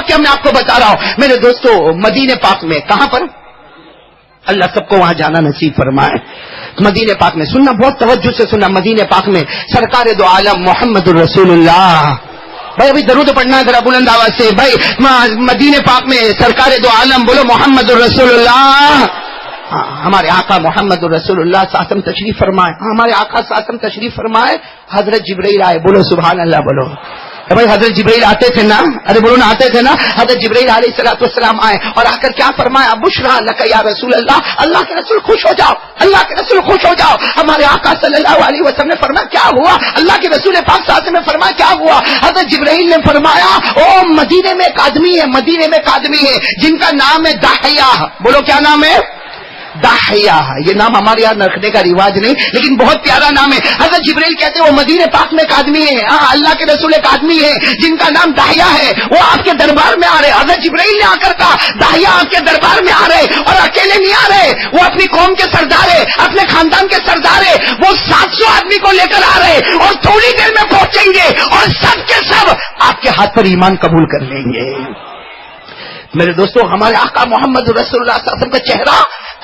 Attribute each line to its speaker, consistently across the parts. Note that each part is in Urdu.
Speaker 1: واقعہ میں آپ کو بتا رہا ہوں میرے دوستو. مدینے پاک میں کہاں پر؟ اللہ سب کو وہاں جانا نصیب فرمائے. مدینے پاک میں سننا، بہت توجہ سے سننا. مدینے پاک میں سرکار دو عالم محمد الرسول اللہ. بھائی ابھی درود پڑھنا ہے ذرا بلند آواز سے. بھائی مدینے پاک میں سرکار دو عالم بولو محمد الرسول اللہ. ہمارے آقا محمد الرسول اللہ ساتم تشریف فرمائے. ہمارے آقا ساتم تشریف فرمائے. حضرت جبرائیل آئے. بولو سبحان اللہ. بولو بھائی حضرت جبرائیل آتے تھے نا، ارے بولو نا آتے تھے نا. حضرت جبرائیل علیہ الصلوۃ والسلام آئے اور آ کر کیا فرمایا؟ بشرا لک یا رسول اللہ. اللہ کے رسول خوش ہو جاؤ، اللہ کے رسول خوش ہو جاؤ. ہمارے آقا صلی اللہ علیہ وسلم نے فرمایا کیا ہوا؟ اللہ کے رسول پاک صلی اللہ علیہ وسلم نے فرمایا کیا ہوا؟ حضرت جبرائیل نے فرمایا او مدینے میں ایک آدمی ہے، مدینے میں ایک آدمی ہے جن کا نام ہے داحیہ. بولو کیا نام ہے؟ داحیہ. یہ نام ہمارے یہاں رکھنے کا رواج نہیں لیکن بہت پیارا نام ہے. حضرت جبرائیل کہتے ہیں وہ مدینے پاک میں ایک آدمی ہے، اللہ کے رسول ایک آدمی ہے جن کا نام داحیہ ہے، وہ آپ کے دربار میں آ رہے. حضرت جبرائیل نے آ کر کہا داحیہ آپ کے دربار میں آ رہے اور اکیلے نہیں آ رہے، وہ اپنی قوم کے سردار ہے، اپنے خاندان کے سردار ہے. وہ 700 آدمی کو لے کر آ رہے اور تھوڑی دیر میں پہنچیں گے اور سب کے سب آپ کے ہاتھ پر ایمان قبول کر لیں گے. میرے دوستو ہمارے آقا محمد رسول اللہ صلی اللہ علیہ وسلم کا چہرہ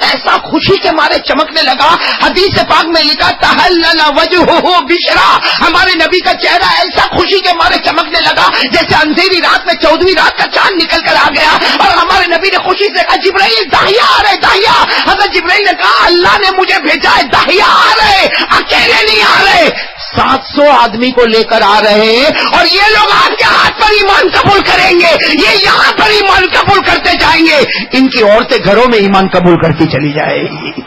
Speaker 1: ایسا خوشی کے مارے چمکنے لگا. حدیث پاک میں لکھا تحلل وجہہ بشرا. ہمارے نبی کا چہرہ ایسا خوشی کے مارے چمکنے لگا جیسے اندھیری رات میں 14ویں رات کا چاند نکل کر آ گیا. اور ہمارے نبی نے خوشی سے کہا جبرائیل داحیہ آ رہے داحیہ. حضرت جبرائیل نے کہا اللہ نے مجھے بھیجا ہے، داحیہ آ رہے، اکیلے نہیں آ رہے، 700 آدمی کو لے کر آ رہے ہیں اور یہ لوگ آپ کے ہاتھ پر ایمان قبول کریں گے، یہ یہاں پر ایمان قبول کرتے جائیں گے. ان کی عورتیں گھروں میں ایمان قبول کرتی چلی جائے گی.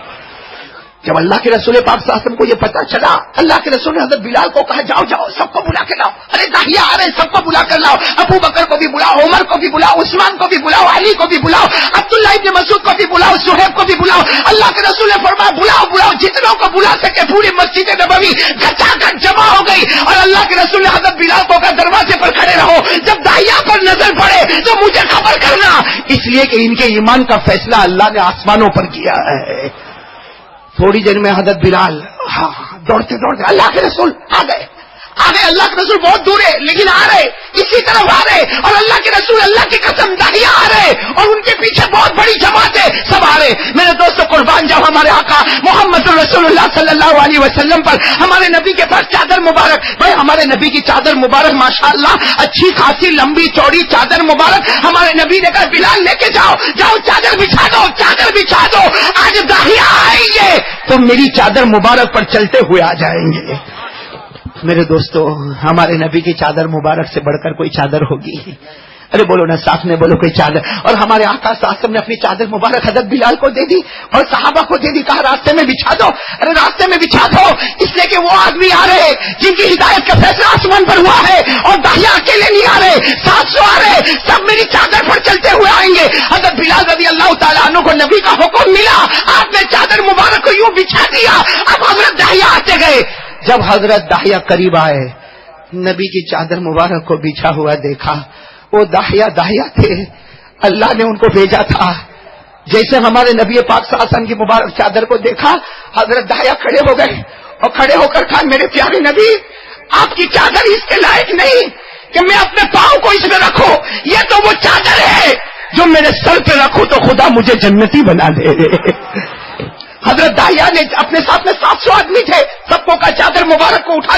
Speaker 1: جب اللہ کے رسول پاک صلی اللہ علیہ وسلم کو یہ پتا چلا، اللہ کے رسول نے حضرت بلال کو کہا جاؤ جاؤ سب کو بلا کے لاؤ. ارے داحیہ آ رہے سب کو بلا کر لاؤ. ابو بکر کو بھی بلاؤ، عمر کو بھی بلاؤ، عثمان کو بھی بلاؤ، علی کو بھی بلاؤ، عبداللہ ابن مسعود کو بھی بلاؤ، صہیب کو بھی بلاؤ. اللہ کے رسول نے فرمایا بلاؤ بلاؤ، جتنوں کو بلا سکے. پوری مسجد نبوی گھچا گھچ جمع ہو گئی اور اللہ کے رسول نے حضرت بلال کو کہا دروازے پر کھڑے رہو، جب داحیہ پر نظر پڑے تو مجھے خبر کرنا. اس لیے کہ ان کے ایمان کا فیصلہ اللہ نے آسمانوں پر کیا ہے. تھوڑی دیر میں حضرت بلال دوڑتے دوڑتے اللہ کے رسول آ گئے. اللہ کے رسول بہت دور ہے لیکن آ رہے، اسی طرف آ رہے اور اللہ کے رسول اللہ کی قسم داحیہ آ رہے اور ان کے پیچھے بہت بڑی جماعت ہے، سب آ رہے. میرے دوستوں قربان جاؤ ہمارے آقا محمد رسول اللہ صلی اللہ علیہ وسلم پر. ہمارے نبی کے پاس چادر مبارک، بھائی ہمارے نبی کی چادر مبارک ماشاءاللہ اچھی خاصی لمبی چوڑی چادر مبارک. ہمارے نبی نے کہا بلال لے کے جاؤ جاؤ چادر بچھا دو، چادر بچھا دو. آج داحیہ آئیں گے تو میری چادر مبارک پر چلتے ہوئے آ جائیں گے. میرے دوستو ہمارے نبی کی چادر مبارک سے بڑھ کر کوئی چادر ہوگی؟ ارے بولو نا ساتھ میں بولو کوئی چادر. اور ہمارے آقا صلی اللہ علیہ وسلم نے اپنی چادر مبارک حضرت بلال کو دے دی اور صحابہ کو دے دی. کہا راستے میں بچھا دو. ارے راستے میں بچھا دو اس لیے کہ وہ آدمی آ رہے جن کی ہدایت کا فیصلہ آسمان پر ہوا ہے اور داحیہ اکیلے نہیں آ رہے، 700 آ رہے، سب میری چادر پر چلتے ہوئے آئیں گے. حضرت بلال رضی اللہ تعالیٰ عنہ کو نبی کا حکم ملا، آپ نے چادر مبارک کو یوں بچھا دیا. اب حضرت داحیہ آتے گئے. جب حضرت داحیہ قریب آئے نبی کی چادر مبارک کو بچھا ہوا دیکھا. وہ داحیہ تھے، اللہ نے ان کو بھیجا تھا. جیسے ہمارے نبی پاک صلی اللہ علیہ وسلم کی مبارک چادر کو دیکھا حضرت داحیہ کھڑے ہو گئے اور کھڑے ہو کر کہا میرے پیارے نبی آپ کی چادر اس کے لائق نہیں کہ میں اپنے پاؤں کو اس میں رکھوں، یہ تو وہ چادر ہے جو میرے سر پہ رکھوں تو خدا مجھے جنتی بنا دے. حضرت داحیہ نے اپنے ساتھ میں 700 آدمی تھے، سب کو کہا چادر مبارک کو اٹھا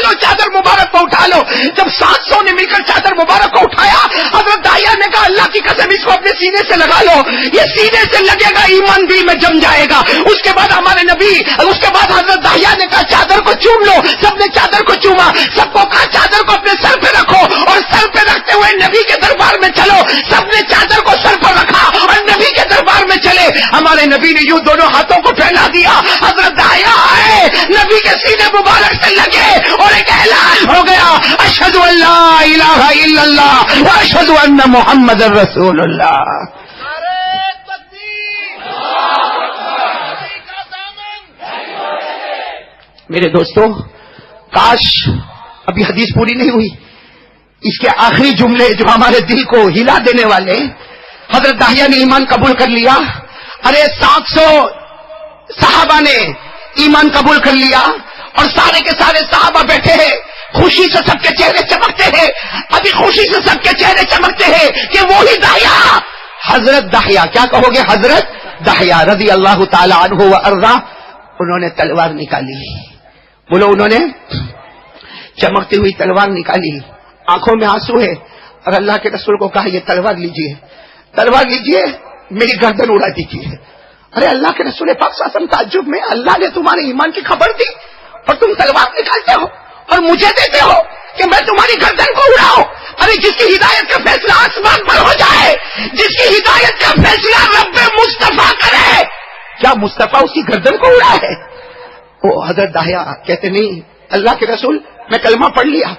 Speaker 1: لو چادر مبارک کو اٹھا لو. جب 700 نے مل کر چادر مبارک کو اٹھایا حضرت داحیہ نے کہا اللہ کی قسم اس کو اپنے سینے سے لگا لو، یہ سینے سے لگے گا ایمان دل میں جم جائے گا. اس کے بعد ہمارے نبی، اس کے بعد حضرت داحیہ نے کہا چادر کو چوم لو. سب نے چادر کو چوما، سب کو کہا چادر کو اپنے سر پہ رکھو اور سر پہ رکھتے ہوئے نبی کے دربار میں چلو. سب نے چادر کو سر پر رکھا اور نبی کے دربار میں چلے. ہمارے نبی نے یوں دونوں ہاتھوں کو پھیلا دیا. حضرت داحیہ آئے نبی کے سینے مبارک سے لگے اور ایک اعلان ہو گیا اشہد ان لا الہ الا اللہ واشہد ان محمد رسول اللہ. میرے دوستو کاش ابھی حدیث پوری نہیں ہوئی، اس کے آخری جملے جو ہمارے دل کو ہلا دینے والے. حضرت داحیہ نے ایمان قبول کر لیا. ارے 700 صحابہ نے ایمان قبول کر لیا اور سارے کے سارے صحابہ بیٹھے ہیں. خوشی سے سب کے چہرے چمکتے ہیں، ابھی خوشی سے سب کے چہرے چمکتے ہیں کہ وہی داہیہ حضرت داہیہ، کیا کہو گے؟ حضرت داہیہ رضی اللہ تعالی عنہ و ارضا، انہوں نے تلوار نکالی، بولو انہوں نے چمکتی ہوئی تلوار نکالی، آنکھوں میں آنسو ہے، اور اللہ کے رسول کو کہا یہ تلوار لیجئے، تلوار لیجئے، میری گردن اڑا دیجئے۔ ارے اللہ کے رسول پاک صلی اللہ علیہ وسلم تعجب میں، اللہ نے تمہارے ایمان کی خبر دی اور تم تلوار نکالتے ہو اور مجھے دیتے ہو کہ میں تمہاری گردن کو اڑاؤں؟ ارے جس کی ہدایت کا فیصلہ آسمان پر ہو جائے، جس کی ہدایت کا فیصلہ رب مصطفیٰ کرے، کیا مصطفیٰ اس کی گردن کو اڑا ہے؟ وہ حضرت داہیہ کہتے نہیں اللہ کے رسول میں کلمہ پڑھ لیا،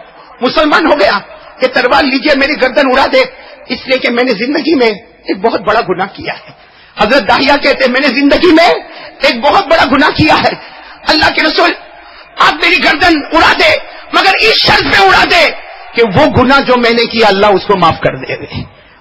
Speaker 1: مسلمان ہو گیا، کہ تلوار لیجئے میری گردن اڑا دے، اس لیے کہ میں نے زندگی میں ایک بہت بڑا گناہ کیا ہے۔ حضرت داہیہ کہتے میں نے زندگی میں ایک بہت بڑا گناہ کیا ہے، اللہ کے رسول آپ میری گردن اڑا دے، مگر اس شرط پہ اڑا دے کہ وہ گناہ جو میں نے کیا اللہ اس کو معاف کر دے،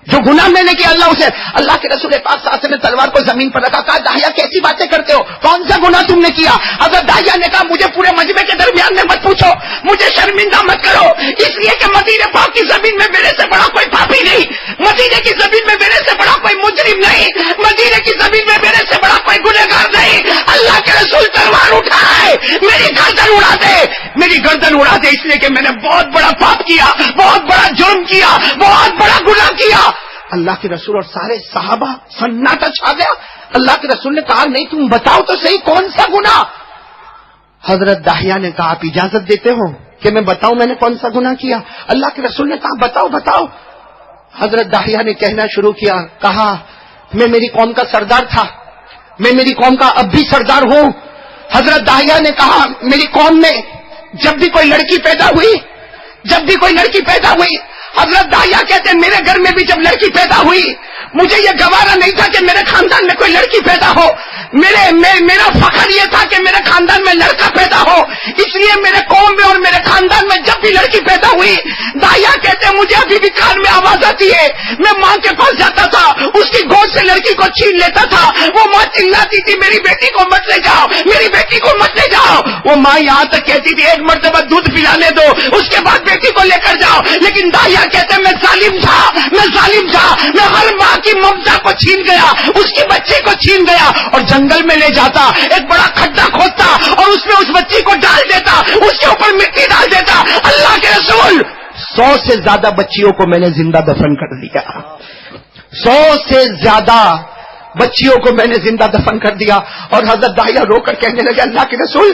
Speaker 1: جو گناہ میں نے کیا اللہ اسے۔ اللہ کے رسول پاک صلی اللہ علیہ وسلم نے تلوار کو زمین پر رکھا، کہا داہیہ کیسی باتیں کرتے ہو، کون سا گناہ تم نے کیا؟ حضرت داہیہ نے کہا مجھے پورے مجمع کے درمیان میں مت پوچھو، مجھے شرمندہ مت کرو، اس لیے کہ مدینے پاک کی زمین میں میرے سے بڑا کوئی پاپی نہیں، مدینے کی زمین میں میرے سے بڑا کوئی مجرم نہیں، مدینے کی زمین میں میرے سے بڑا کوئی گنہگار نہیں۔ اللہ کے رسول تلوار اٹھائے، میری گردن اڑا دے، میری گردن اڑا دے، اس لیے کہ میں نے بہت بڑا پاپ کیا، بہت بڑا جرم کیا، بہت بڑا گناہ کیا۔ اللہ کے رسول اور سارے صحابہ سناٹا چھا گیا۔ اللہ کے رسول نے کہا نہیں تم بتاؤ تو صحیح کون سا گناہ؟ حضرت داہیہ نے کہا آپ اجازت دیتے ہو کہ میں بتاؤں میں نے کون سا گناہ کیا؟ اللہ کے رسول نے کہا بتاؤ بتاؤ۔ حضرت داہیہ نے کہنا شروع کیا، کہا میں میری قوم کا سردار تھا، میں میری قوم کا اب بھی سردار ہوں۔ حضرت داہیہ نے کہا میری قوم میں جب بھی کوئی لڑکی پیدا ہوئی، جب بھی کوئی لڑکی پیدا ہوئی، حضرت داہیہ کہتے ہیں میرے گھر میں بھی جب لڑکی پیدا ہوئی مجھے یہ گوارا نہیں تھا کہ میرے خاندان میں کوئی لڑکی پیدا ہو، میرا فخر یہ تھا کہ میرے خاندان میں لڑکا پیدا ہو، اس لیے میرے قوم میں اور میرے خاندان میں جب بھی لڑکی پیدا ہوئی داہیہ کہتے ہیں مجھے ابھی بھی کان میں آواز آتی ہے، میں ماں کے پاس جاتا تھا، اس کی گود سے لڑکی کو چھین لیتا تھا، وہ ماں چلاتی تھی میری بیٹی کو مت لے جاؤ، میری بیٹی کو مت لے جاؤ، وہ ماں یہاں تک کہتی تھی ایک مرتبہ دودھ پلانے دو اس کے بعد بیٹی کو لے کر جاؤ، لیکن داہیہ کہتے ہیں میں ظالم تھا، میں ہر ماں کی ممتا کو چھین گیا، اس کی بچی کو چھین گیا اور جنگل میں لے جاتا، ایک بڑا کھڈا کھودتا اور اس میں اس بچی کو ڈال دیتا، اس کے اوپر مٹی ڈال دیتا۔ اللہ کے رسول 100 سے زیادہ بچیوں کو میں نے زندہ دفن کر دیا، 100 سے زیادہ بچیوں کو میں نے زندہ دفن کر دیا۔ اور حضرت داہیہ رو کر کہنے لگے اللہ کے رسول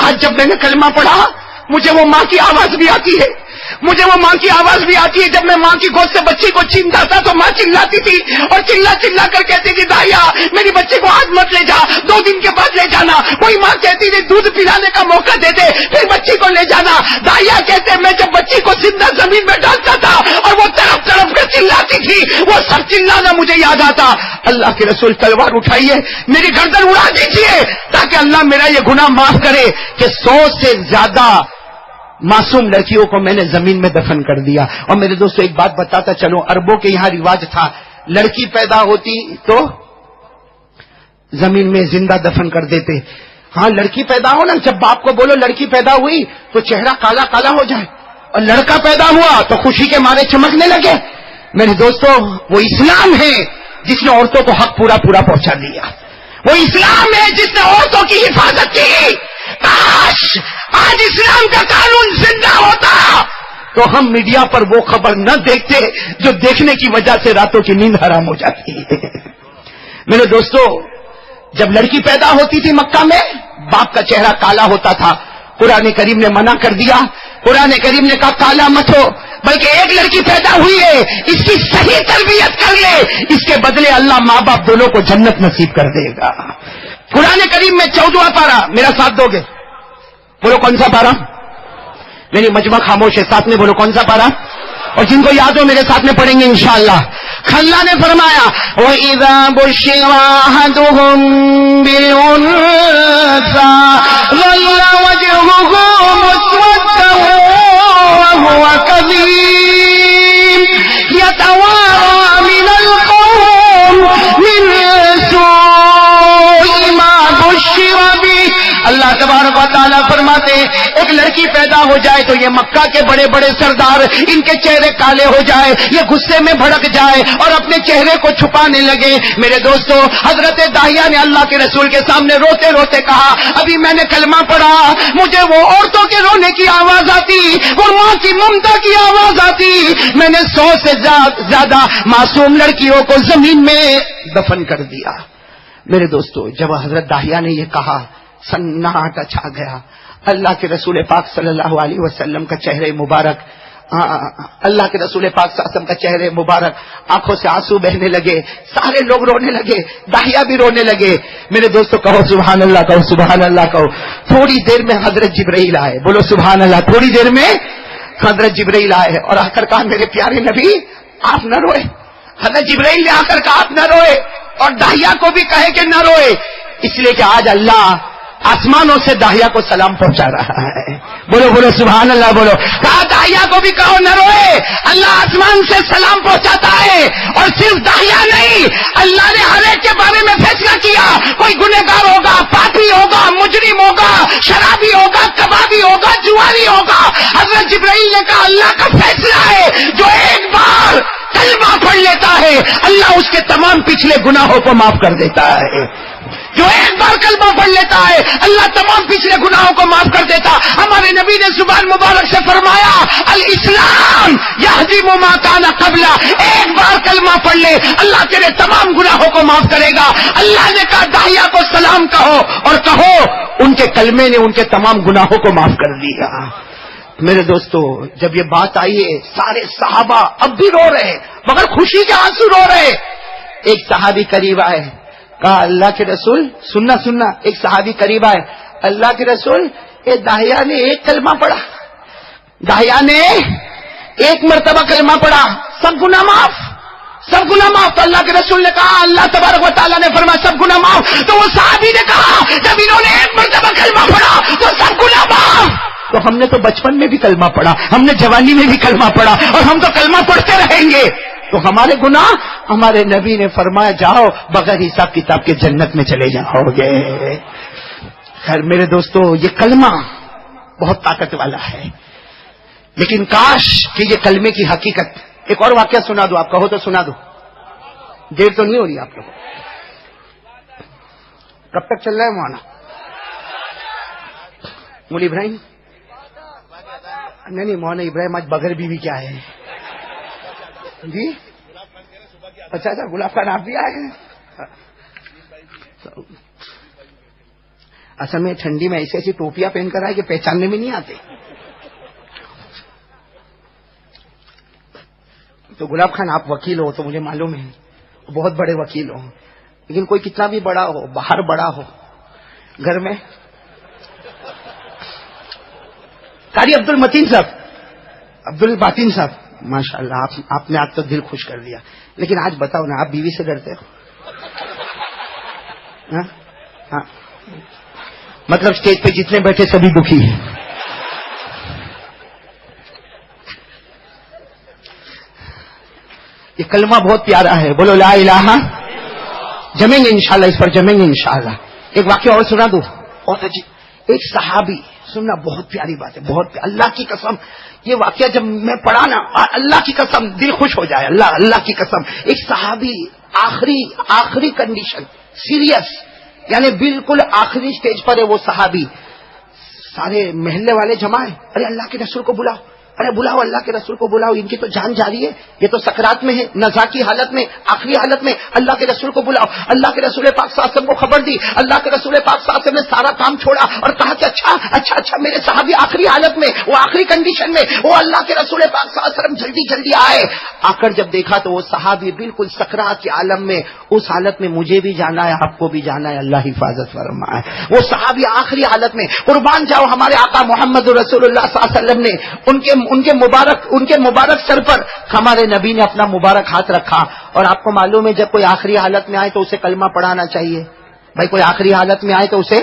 Speaker 1: آج جب میں نے کلمہ پڑھا مجھے وہ ماں کی آواز بھی آتی ہے، مجھے وہ ماں کی آواز بھی آتی ہے، جب میں ماں کی گود سے بچی کو چھینتا تھا تو ماں چلاتی تھی اور چلا کر کہتی تھی داہیہ میری بچی کو آج مت لے جا، 2 دن کے بعد لے جانا، کوئی ماں کہتی تھی دودھ پلانے کا موقع دے دے پھر بچی کو لے جانا۔ داہیہ کہتے میں جب بچی کو زندہ زمین میں ڈالتا تھا اور وہ طرف کر چلاتی تھی وہ سب چلانا مجھے یاد آتا۔ اللہ کے رسول تلوار اٹھائیے میری گردن اڑا دیجیے تاکہ اللہ میرا یہ گناہ معاف کرے کہ 100 سے زیادہ معصوم لڑکیوں کو میں نے زمین میں دفن کر دیا۔ اور میرے دوستو ایک بات بتاتا چلو، عربوں کے یہاں رواج تھا لڑکی پیدا ہوتی تو زمین میں زندہ دفن کر دیتے۔ ہاں لڑکی پیدا ہو نا، جب باپ کو بولو لڑکی پیدا ہوئی تو چہرہ کالا کالا ہو جائے، اور لڑکا پیدا ہوا تو خوشی کے مارے چمکنے لگے۔ میرے دوستو وہ اسلام ہے جس نے عورتوں کو حق پورا پہنچا دیا، وہ اسلام ہے جس نے عورتوں کی حفاظت کی۔ کاش آج اسلام کا قانون زندہ ہوتا تو ہم میڈیا پر وہ خبر نہ دیکھتے جو دیکھنے کی وجہ سے راتوں کی نیند حرام ہو جاتی ہے۔ میرے دوستو جب لڑکی پیدا ہوتی تھی مکہ میں باپ کا چہرہ کالا ہوتا تھا، قرآن کریم نے منع کر دیا، قرآن کریم نے کہا کالا مت ہو، بلکہ ایک لڑکی پیدا ہوئی ہے اس کی صحیح تربیت کر لے، اس کے بدلے اللہ ماں باپ دونوں کو جنت نصیب کر دے گا۔ قرآن کریم میں 14واں پارہ، میرا ساتھ دو گے؟ بولو کون سا پارہ؟ میری مجمع خاموش ہے، ساتھ میں بولو کون سا پارہ؟ اور جن کو یاد ہو میرے ساتھ میں پڑھیں گے انشاءاللہ۔ اللہ نے فرمایا وَإِذَا بُشِّرَ أَحَدُهُم بِالْأُنثَىٰ ظَلَّ وَجْهُهُ مُسْوَدًّا وَهُوَ كَظِيمٌ يَتَوَارَىٰ مِنَ الْقَوْمِ مِن سُوءِ مَا بُشِّرَ بِهِ۔ اللہ تبارک و تعالیٰ فرماتے فرماتے ایک لڑکی پیدا ہو جائے تو یہ مکہ کے بڑے بڑے سردار ان کے چہرے کالے ہو جائے، یہ غصے میں بھڑک جائے اور اپنے چہرے کو چھپانے لگے۔ میرے دوستو، حضرت داہیہ نے اللہ کے رسول کے سامنے روتے روتے کہا ابھی میں نے کلمہ پڑھا، مجھے وہ عورتوں کے رونے کی آواز آتی، وہ ماں کی ممتا کی آواز آتی، میں نے 100 سے زیادہ معصوم لڑکیوں کو زمین میں دفن کر دیا۔ میرے دوستو، جب حضرت داہیہ نے یہ کہا سناٹا چھا گیا۔ اللہ کے رسول پاک صلی اللہ علیہ وسلم کا چہرے مبارک، اللہ کے رسول پاک صلی اللہ علیہ وسلم کا چہرے مبارک، آنکھوں سے آنسو بہنے لگے، سارے لوگ رونے لگے، داہیہ بھی رونے لگے۔ میرے دوستو کہو سبحان اللہ، کہو سبحان اللہ، کہو۔ تھوڑی دیر میں حضرت جبرائیل آئے، بولو سبحان اللہ۔ تھوڑی دیر میں حضرت جبرائیل آئے اور آ کر کہا میرے پیارے نبی آپ نہ روئے۔ حضرت جبرائیل نے آ کر کہا آپ نہ روئے، اور داہیہ کو بھی کہے کہ نہ روئے، اس لیے کہ آج اللہ آسمانوں سے داہیہ کو سلام پہنچا رہا ہے۔ بولو بولو سبحان اللہ، بولو۔ کہا داہیہ کو بھی کہو نہ روئے، اللہ آسمان سے سلام پہنچاتا ہے۔ اور صرف داہیہ نہیں، اللہ نے ہر ایک کے بارے میں فیصلہ کیا، کوئی گنہگار ہوگا، پاپی ہوگا، مجرم ہوگا، شرابی ہوگا، کبابی ہوگا، جواری ہوگا۔ حضرت جبرائیل نے کہا اللہ کا فیصلہ ہے، جو ایک بار کلمہ پڑھ لیتا ہے اللہ اس کے تمام پچھلے گناہوں کو معاف کر دیتا ہے۔ جو ایک بار کلمہ پڑھ لیتا ہے اللہ تمام پچھلے گناہوں کو معاف کر دیتا۔ ہمارے نبی نے زبان مبارک سے فرمایا الاسلام یہدم ما کان قبلہ، ایک بار کلمہ پڑھ لے اللہ تیرے تمام گناہوں کو معاف کرے گا۔ اللہ نے کہا داہیہ کو سلام کہو، اور کہو ان کے کلمے نے ان کے تمام گناہوں کو معاف کر دیا۔ میرے دوستو، جب یہ بات آئی ہے سارے صحابہ اب بھی رو رہے مگر خوشی کے آنسو رو رہے۔ ایک صحابی قریب آئے، کہا اللہ کے رسول سننا، ایک صحابی قریب آئے، اللہ کے رسول یہ داہیہ نے ایک کلمہ پڑھا، داہیہ نے ایک مرتبہ کلمہ پڑھا، سب گناہ معاف، سب گناہ معاف۔ تو اللہ کے رسول نے کہا اللہ تبارک و تعالیٰ نے فرمایا سب گناہ معاف۔ تو وہ صحابی نے کہا جب انہوں نے ایک مرتبہ کلمہ پڑھا تو سب گناہ معاف۔ تو ہم نے تو بچپن میں بھی کلمہ پڑھا، ہم نے جوانی میں بھی کلمہ پڑھا، اور ہم تو کلمہ پڑھتے رہیں گے، تو ہمارے گناہ، ہمارے نبی نے فرمایا جاؤ بغیر حساب کتاب کے جنت میں چلے جاؤ گے۔ خیر میرے دوستو، یہ کلمہ بہت طاقت والا ہے، لیکن کاش کہ یہ کلمے کی حقیقت۔ ایک اور واقعہ سنا دو، آپ کہو تو سنا دو، دیر تو نہیں ہو رہی آپ لوگوں؟ کب تک چل رہا ہے مولانا مولی ابراہیم؟ نہیں مولانا ابراہیم آج بغیر بیوی کیا ہے جی؟ اچھا گلاب خان آپ بھی آئے ہیں؟ اصل میں ٹھنڈی میں ایسی ایسی ٹوپیاں پہن کر آئے کہ پہچاننے میں نہیں آتے۔ تو گلاب خان آپ وکیل ہو تو مجھے معلوم ہے، بہت بڑے وکیل ہو، لیکن کوئی کتنا بھی بڑا ہو، باہر بڑا ہو، گھر میں قاری عبد المتین صاحب، عبد الباطن صاحب، ماشاء اللہ آپ نے آج تو دل خوش کر دیا۔ لیکن آج بتاؤ نا، آپ بیوی سے ڈرتے ہو؟ ہاں مطلب اسٹیج پہ جتنے بیٹھے سبھی دکھی ہیں۔ یہ کلمہ بہت پیارا ہے، بولو لا الہ، جمیں گے انشاءاللہ، اس پر جمیں گے انشاءاللہ۔ ایک واقعہ اور سنا دو، بہت عجیب۔ ایک صحابی، سننا بہت پیاری بات ہے، بہت اللہ کی قسم یہ واقعہ جب میں پڑھا نا، اللہ کی قسم دل خوش ہو جائے، اللہ کی قسم۔ ایک صحابی آخری کنڈیشن، سیریس، یعنی بالکل آخری سٹیج پر ہے وہ صحابی۔ سارے محلے والے جمع ہیں، ارے اللہ کے رسول کو بلاؤ، ارے بلاؤ اللہ کے رسول کو بلاؤ، ان کی تو جان جاری ہے، یہ تو سکرات میں ہے، نزا کی حالت میں، آخری حالت میں، اللہ کے رسول کو بلاؤ۔ اللہ کے رسول پاک صلی اللہ علیہ وسلم کو خبر دی، اللہ کے رسول پاک صلی اللہ علیہ وسلم نے سارا کام چھوڑا اور کہا کہ اچھا میرے صحابی آخری حالت میں، وہ آخری کنڈیشن میں، وہ اللہ کے رسول پاک صلی اللہ علیہ وسلم جلدی آئے۔ آ کر جب دیکھا تو وہ صحابی بالکل سکرات کے عالم میں، اس حالت میں مجھے بھی جانا ہے، آپ کو بھی جانا ہے، اللہ حفاظت فرمائے۔ وہ صحابی آخری حالت میں، قربان جاؤ ہمارے آقا محمد رسول اللہ صلی اللہ علیہ وسلم نے ان کے مبارک سر پر ہمارے نبی نے اپنا مبارک ہاتھ رکھا۔ اور آپ کو معلوم ہے جب کوئی آخری حالت میں آئے تو اسے کلمہ پڑھانا چاہیے بھائی، کوئی آخری حالت میں آئے تو اسے،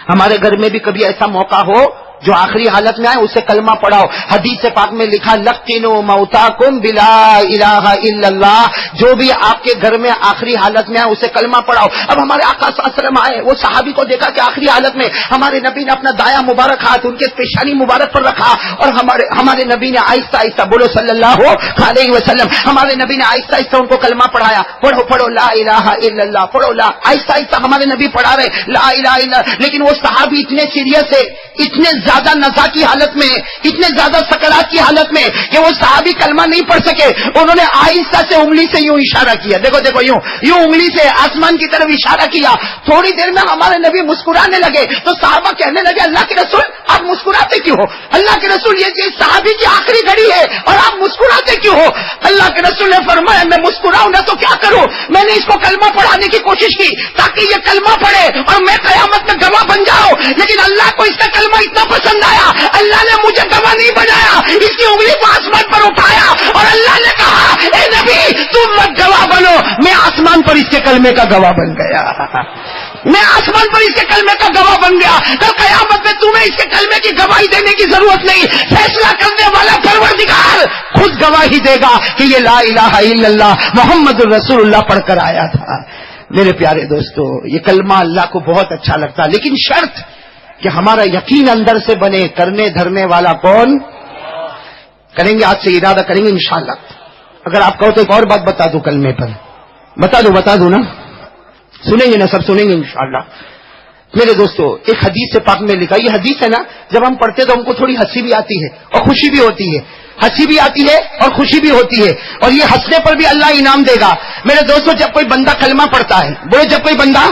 Speaker 1: ہمارے گھر میں بھی کبھی ایسا موقع ہو جو آخری حالت میں آئے اسے کلمہ پڑھاؤ. حدیث پاک میں لکھا لقنوا موتاکم بلا الہ الا اللہ, جو بھی آپ کے گھر میں آخری حالت میں آئے اسے کلمہ پڑھاؤ. اب ہمارے آقا صلی اللہ علیہ وسلم آئے, وہ صحابی کو دیکھا کہ آخری حالت میں ہمارے نبی نے اپنا دایاں مبارک ہاتھ ان کے پیشانی مبارک پر رکھا, اور ہمارے نبی نے آہستہ آہستہ, بولو صلی اللہ علیہ وسلم, ہمارے نبی نے آہستہ آہستہ ان کو کلمہ پڑھایا. پڑھو لا الہ الا اللہ, پڑھو لا. آہستہ آہستہ ہمارے نبی پڑھا رہے لا الہ الا اللہ. لیکن وہ صحابی اتنے سیریس ہے, اتنے زیادہ نزا کی حالت میں, اتنے زیادہ سکرات کی حالت میں کہ وہ صحابی کلمہ نہیں پڑھ سکے. انہوں نے آہستہ سے انگلی سے یوں اشارہ کیا, دیکھو یوں انگلی سے آسمان کی طرف اشارہ کیا. تھوڑی دیر میں ہمارے نبی مسکرانے لگے تو صحابہ کہنے لگے اللہ کے رسول آپ مسکراتے کیوں ہو؟ اللہ کے رسول یہ صحابی کی آخری گھڑی ہے اور آپ مسکراتے کیوں ہو؟ اللہ کے رسول نے فرمایا میں مسکراؤں نہ تو کیا کروں, میں نے اس کو کلمہ پڑھانے کی کوشش کی تاکہ یہ کلمہ پڑھے اور میں قیامت میں گواہ بن جاؤں, لیکن اللہ کو اس کا کلمہ اتنا پسند آیا, اللہ نے مجھے گواہ نہیں بنایا, اس کی انگلی کو آسمان پر اٹھایا اور اللہ نے کہا اے نبی تم مت گواہ بنو, میں آسمان پر اس کے کلمے کا گواہ بن گیا, میں آسمان پر اس کے کلمے کا گواہ بن گیا. کل قیامت میں تمہیں اس کے کلمے کی گواہی دینے کی ضرورت نہیں, فیصلہ کرنے والا پروردگار خود گواہی دے گا کہ یہ لا الہ الا اللہ محمد الرسول اللہ پڑھ کر آیا تھا. میرے پیارے دوستو, یہ کلمہ اللہ کو بہت اچھا لگتا, لیکن شرط کہ ہمارا یقین اندر سے بنے. کرنے دھرنے والا کون؟ کریں گے, آج سے ارادہ کریں گے انشاءاللہ. اگر آپ کہو تو ایک اور بات بتا دوں کلمے پر, بتا دوں نا, سنیں گے نا, سب سنیں گے انشاءاللہ. میرے دوستو, ایک حدیث سے پاک میں لکھا, یہ حدیث ہے نا, جب ہم پڑھتے تو ہم کو تھوڑی ہنسی بھی آتی ہے اور خوشی بھی ہوتی ہے, ہنسی بھی آتی ہے اور خوشی بھی ہوتی ہے, اور یہ ہنسنے پر بھی اللہ انعام دے گا. میرے دوستو, جب کوئی بندہ کلمہ پڑھتا ہے, بولو جب کوئی بندہ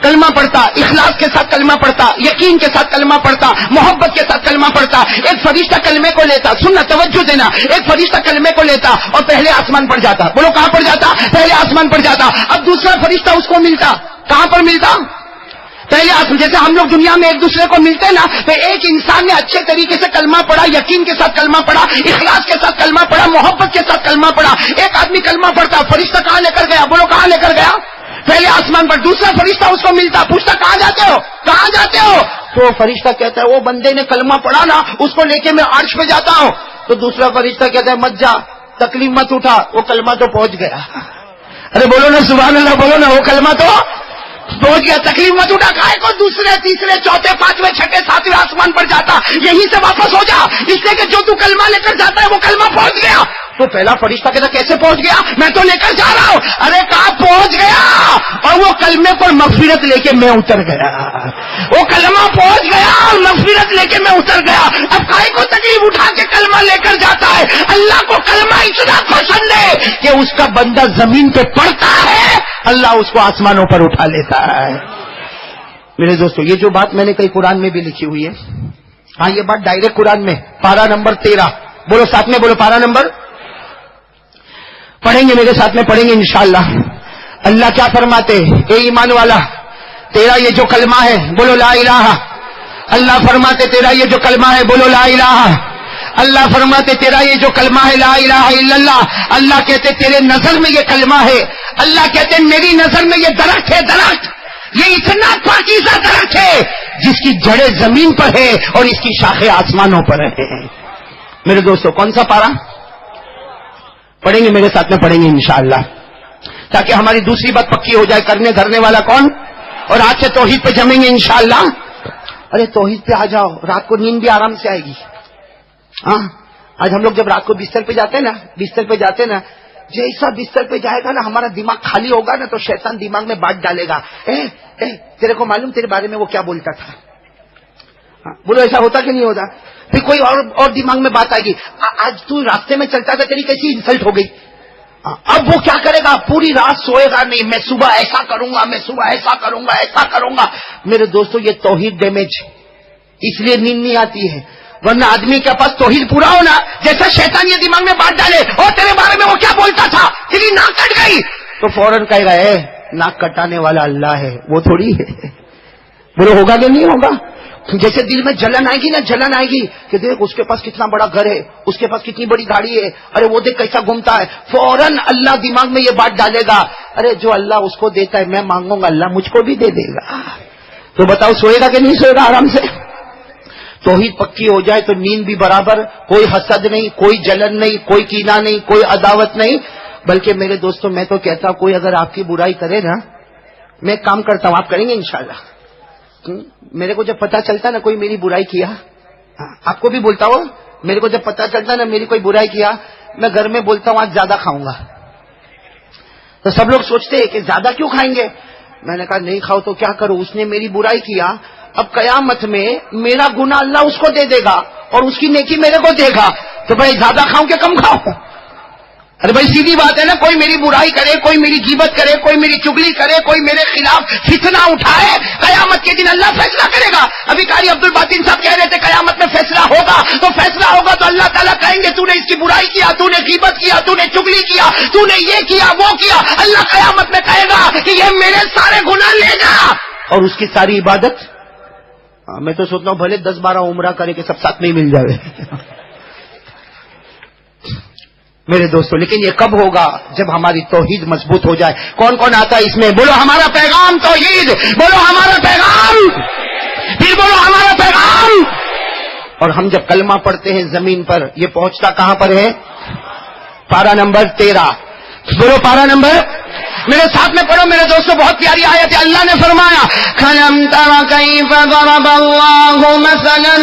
Speaker 1: کلمہ پڑھتا, اخلاص کے ساتھ کلمہ پڑھتا, یقین کے ساتھ کلمہ پڑھتا, محبت کے ساتھ کلمہ پڑھتا, ایک فرشتہ کلمے کو لیتا, سننا توجہ دینا, ایک فرشتہ کلمے کو لیتا اور پہلے آسمان پر جاتا. بولو کہاں پر جاتا؟ پہلے آسمان پر جاتا. اب دوسرا فرشتہ اس کو ملتا, کہاں پر ملتا؟ پہلے آسمان. جیسے ہم لوگ دنیا میں ایک دوسرے کو ملتے نا, تو ایک انسان نے اچھے طریقے سے کلمہ پڑھا, یقین کے ساتھ کلمہ پڑھا, اخلاص کے ساتھ کلمہ پڑھا, محبت کے ساتھ کلمہ پڑھا. ایک آدمی کلمہ پڑھتا, فرشتہ کہاں لے کر گیا؟ بولو کہاں لے کر گیا؟ پہلے آسمان پر. دوسرا فرشتہ اس کو ملتا, پوچھتا کہاں جاتے ہو, کہاں جاتے ہو؟ تو فرشتہ کہتا ہے وہ بندے نے کلمہ پڑھا نا, اس کو لے کے میں عرش پہ جاتا ہوں. تو دوسرا فرشتہ کہتا ہے مت جا, تکلیف مت اٹھا, وہ کلمہ تو پہنچ گیا. ارے بولو نا سبحان اللہ, بولو نا, وہ کلمہ تو پہنچ گیا, تکلیف مت اٹھا. کائے کو دوسرے تیسرے چوتھے پانچویں چھٹے ساتویں آسمان پر جاتا, یہیں سے واپس ہو جا, اس لیے کہ جو تو کلمہ لے کر جاتا ہے وہ کلمہ پہنچ گیا. تو پہلا فرشتہ کہتا کیسے پہنچ گیا؟ میں تو لے کر جا رہا ہوں. ارے کہاں پہنچ گیا؟ اور وہ کلمے پر مغفرت لے کے میں اتر گیا, وہ کلمہ پہنچ گیا اور مغفرت لے کے میں اتر گیا. اب کائے کو تکلیف اٹھا کے کلمہ لے کر جاتا ہے؟ اللہ کو کلمہ اتنا پسند ہے کہ اس کا بندہ زمین پہ پڑتا ہے, اللہ اس کو آسمانوں پر اٹھا لیتا ہے. میرے دوستو, یہ جو بات میں نے کئی قرآن میں بھی لکھی ہوئی ہے, ہاں یہ بات ڈائریکٹ قرآن میں, پارہ نمبر 13, بولو ساتھ میں, بولو پارہ نمبر, پڑھیں گے میرے ساتھ میں, پڑھیں گے انشاءاللہ. اللہ کیا فرماتے؟ اے ایمان والا, تیرا یہ جو کلمہ ہے, بولو لا الہ. اللہ فرماتے تیرا یہ جو کلمہ ہے, بولو لا الہ. اللہ فرماتے تیرا یہ جو کلمہ ہے لا الہ الا اللہ. اللہ کہتے تیرے نظر میں یہ کلمہ ہے, اللہ کہتے میری نظر میں یہ درخت ہے, درخت یہ اتنا پاکیزہ درخت ہے جس کی جڑیں زمین پر ہے اور اس کی شاخیں آسمانوں پر ہیں. میرے دوستو, کون سا پارا پڑھیں گے میرے ساتھ میں, پڑھیں گے انشاءاللہ, تاکہ ہماری دوسری بات پکی ہو جائے. کرنے دھرنے والا کون؟ اور آج سے توحید پہ جمیں گے انشاءاللہ. ارے توحید پہ آ جاؤ, رات کو نیند بھی آرام سے آئے گی. ہاں, آج ہم لوگ جب رات کو بستر پہ جاتے ہیں نا, جیسا بستر پہ جائے گا نا, ہمارا دماغ خالی ہوگا نا, تو شیطان دماغ میں بات ڈالے گا, تیرے کو معلوم تیرے بارے میں وہ کیا بولتا تھا؟ بولو ایسا ہوتا کہ نہیں ہوتا؟ پھر کوئی اور دماغ میں بات آئے گی, آج تو راستے میں چلتا تھا, تیری کیسی انسلٹ ہو گئی. اب وہ کیا کرے گا؟ پوری رات سوئے گا نہیں, میں صبح ایسا کروں گا, میں صبح ایسا کروں گا, ایسا کروں گا. میرے دوستو, یہ توحید ڈیمیج, اس لیے نیند نہیں آتی ہے. ورنہ آدمی کے پاس توحید پورا ہونا, جیسا شیطان یہ دماغ میں بات ڈالے, اور تیرے بارے میں وہ کیا بولتا تھا, تیری ناک کٹ گئی, تو فوراً کہے گا ناک کٹانے والا اللہ ہے, وہ تھوڑی ہے. بولو ہوگا کہ نہیں ہوگا؟ جیسے دل میں جلن آئے گی نا, جلن آئے گی کہ دیکھ اس کے پاس کتنا بڑا گھر ہے, اس کے پاس کتنی بڑی گاڑی ہے, ارے وہ دیکھ کیسا گھومتا ہے, فوراً اللہ دماغ میں یہ بات ڈالے گا, ارے جو اللہ اس کو دیتا ہے میں مانگوں گا, اللہ مجھ کو بھی دے دے گا. تو بتاؤ سوئے گا کہ نہیں سوئے گا آرام سے؟ توحید پکی ہو جائے تو نیند بھی برابر، کوئی حسد نہیں، کوئی جلن نہیں، کوئی کینہ نہیں، کوئی عداوت نہیں. بلکہ میرے دوستوں میں تو کہتا ہوں کوئی اگر آپ کی برائی کرے نا، میں ایک کام کرتا ہوں، آپ کریں گے انشاءاللہ. میرے کو جب پتا چلتا نا کوئی میری برائی کیا، آپ کو بھی بولتا ہوں، میرے کو جب پتا چلتا نا میری کوئی برائی کیا، میں گھر میں بولتا ہوں آج زیادہ کھاؤں گا. تو سب لوگ سوچتے ہیں کہ زیادہ کیوں کھائیں گے. میں نے کہا نہیں کھاؤ تو کیا کرو، اس نے میری برائی کیا، اب قیامت میں میرا گناہ اللہ اس کو دے دے گا اور اس کی نیکی میرے کو دے گا. تو بھائی زیادہ کھاؤں کہ کم کھاؤں؟ ارے بھائی سیدھی بات ہے نا، کوئی میری برائی کرے، کوئی میری غیبت کرے، کوئی میری چگلی کرے، کوئی میرے خلاف فتنہ اٹھائے، قیامت کے دن اللہ فیصلہ کرے گا. ابھی قاری عبد الباطن صاحب کہہ رہے تھے قیامت میں فیصلہ ہوگا، تو فیصلہ ہوگا تو اللہ تعالیٰ کہیں گے تو نے اس کی برائی کیا، تو نے غیبت کیا، تو نے چگلی کیا، تو نے یہ کیا وہ کیا. اللہ قیامت میں کہے گا کہ یہ میرے سارے گناہ لے جا، اور اس کی ساری عبادت. میں تو سوچتا ہوں بھلے 10-12 عمرہ کرے کہ سب ساتھ میں ہی مل جائے میرے دوستوں. لیکن یہ کب ہوگا؟ جب ہماری توحید مضبوط ہو جائے. کون کون آتا ہے اس میں؟ بولو ہمارا پیغام توحید، بولو ہمارا پیغام، پھر بولو ہمارا پیغام. اور ہم جب کلمہ پڑھتے ہیں زمین پر، یہ پہنچتا کہاں پر ہے؟ پارہ نمبر 13. بولو پارہ نمبر، میرے ساتھ میں پڑھو میرے دوستوں. بہت پیاری آیت ہے. اللہ نے فرمایا کَلَمْ تَرَ كَيْفَ ضَرَبَ اللَّهُ مَثَلًا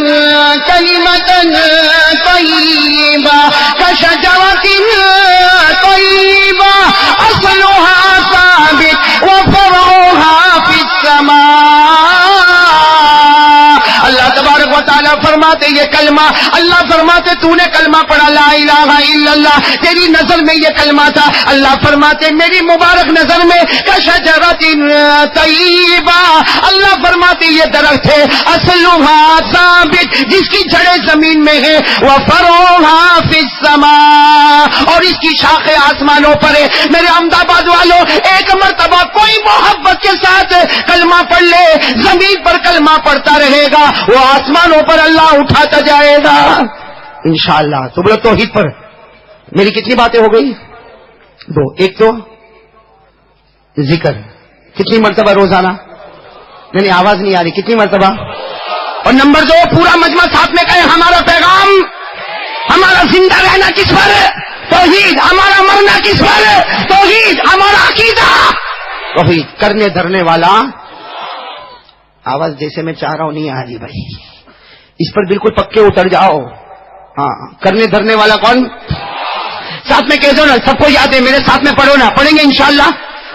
Speaker 1: كَلِمَةً طَيِّبَةً كَشَجَرَةٍ طَيِّبَةٍ أَصْلُهَا ثَابِتٌ وَفَرْعُهَا فِي السَّمَاءِ. اللہ تبارک و تعالیٰ فرماتے یہ کلمہ، اللہ فرماتے تو نے کلمہ پڑھا لا الہ الا اللہ، تیری نظر میں یہ کلمہ تھا. اللہ فرماتے میری مبارک نظر میں کشجرۃ طیبہ، اللہ فرماتے یہ درخت ہے اصلها ثابت، جس کی جڑیں زمین میں ہے، وفرعها فی السماء، اور اس کی شاخیں آسمانوں پر ہے. میرے احمد آباد والوں، ایک مرتبہ کوئی محبت کے ساتھ کلمہ پڑھ لے، زمین پر کلمہ پڑھتا رہے گا، وہ آسمانوں پر اللہ اٹھاتا جائے گا انشاءاللہ. تو بولو توحید پر میری کتنی باتیں ہو گئی؟ 2. ایک تو ذکر، کتنی مرتبہ روزانہ؟ نہیں آواز نہیں آ رہی، کتنی مرتبہ؟ اور نمبر 2 پورا مجمع ساتھ میں کہے ہمارا پیغام، ہمارا زندہ رہنا کس پر؟ توحید. ہمارا مرنا کس پر؟ توحید. ہمارا عقیدہ توحید. کرنے دھرنے والا، آواز جیسے میں چاہ رہا ہوں نہیں آ رہی بھائی، اس پر بالکل پکے اتر جاؤ. ہاں کرنے دھرنے والا کون؟ ساتھ میں کہہ دو نا، سب کو یاد ہے، میرے ساتھ میں پڑھو نا، پڑھیں گے انشاءاللہ.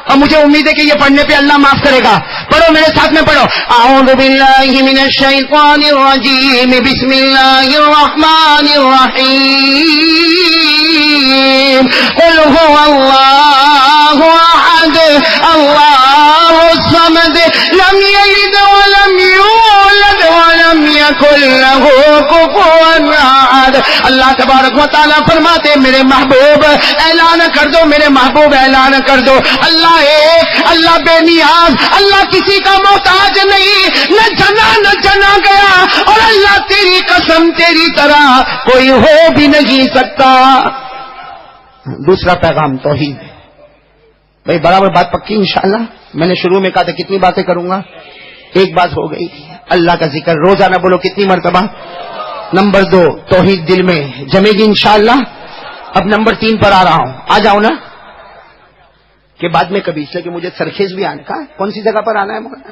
Speaker 1: اور مجھے امید ہے کہ یہ پڑھنے پہ اللہ معاف کرے گا. پڑھو میرے ساتھ میں پڑھو. اعوذ باللہ من الشیطان الرجیم، بسم اللہ الرحمن الرحیم. قل هو اللہ احد اللہ الصمد لم یلد ولم یولد ولم یکن له کفوا احد. اللہ تبارک و تعالیٰ فرماتے میرے محبوب اعلان کر دو، میرے محبوب اعلان کر دو، اللہ ایک، اللہ بے نیاز، اللہ کسی کا محتاج نہیں، نہ جنا نہ جنا گیا، اور اللہ تیری قسم تیری طرح کوئی ہو بھی نہیں سکتا. دوسرا پیغام توحید. بھائی برابر بات پکی انشاءاللہ. میں نے شروع میں کہا تھا کتنی باتیں کروں گا، ایک بات ہو گئی. اللہ کا ذکر روزانہ بولو، کتنی مرتبہ؟ نمبر 2 توحید دل میں جمے گی انشاءاللہ. اب نمبر 3 پر آ رہا ہوں. آ جاؤ نا کہ بعد میں کبھی، اس لیے کہ مجھے سرخیز بھی آنے کا. کون سی جگہ پر آنا ہے مولانا؟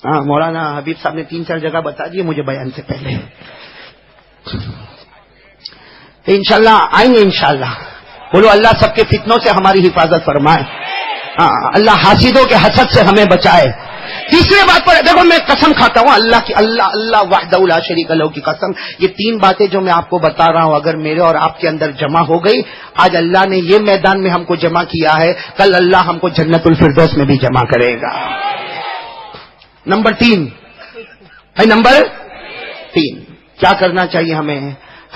Speaker 1: ہاں مولانا حبیب صاحب نے 3-4 جگہ بتا دیے مجھے بیان سے پہلے. تو انشاءاللہ آئیں گے انشاءاللہ. بولو اللہ سب کے فتنوں سے ہماری حفاظت فرمائے. اللہ حاسدوں کے حسد سے ہمیں بچائے. تیسری بات پر دیکھو، میں قسم کھاتا ہوں اللہ کی، اللہ وحدہ لا شریک لہ کی قسم، یہ 3 باتیں جو میں آپ کو بتا رہا ہوں اگر میرے اور آپ کے اندر جمع ہو گئی، آج اللہ نے یہ میدان میں ہم کو جمع کیا ہے، کل اللہ ہم کو جنت الفردوس میں بھی جمع کرے گا. نمبر 3 کیا کرنا چاہیے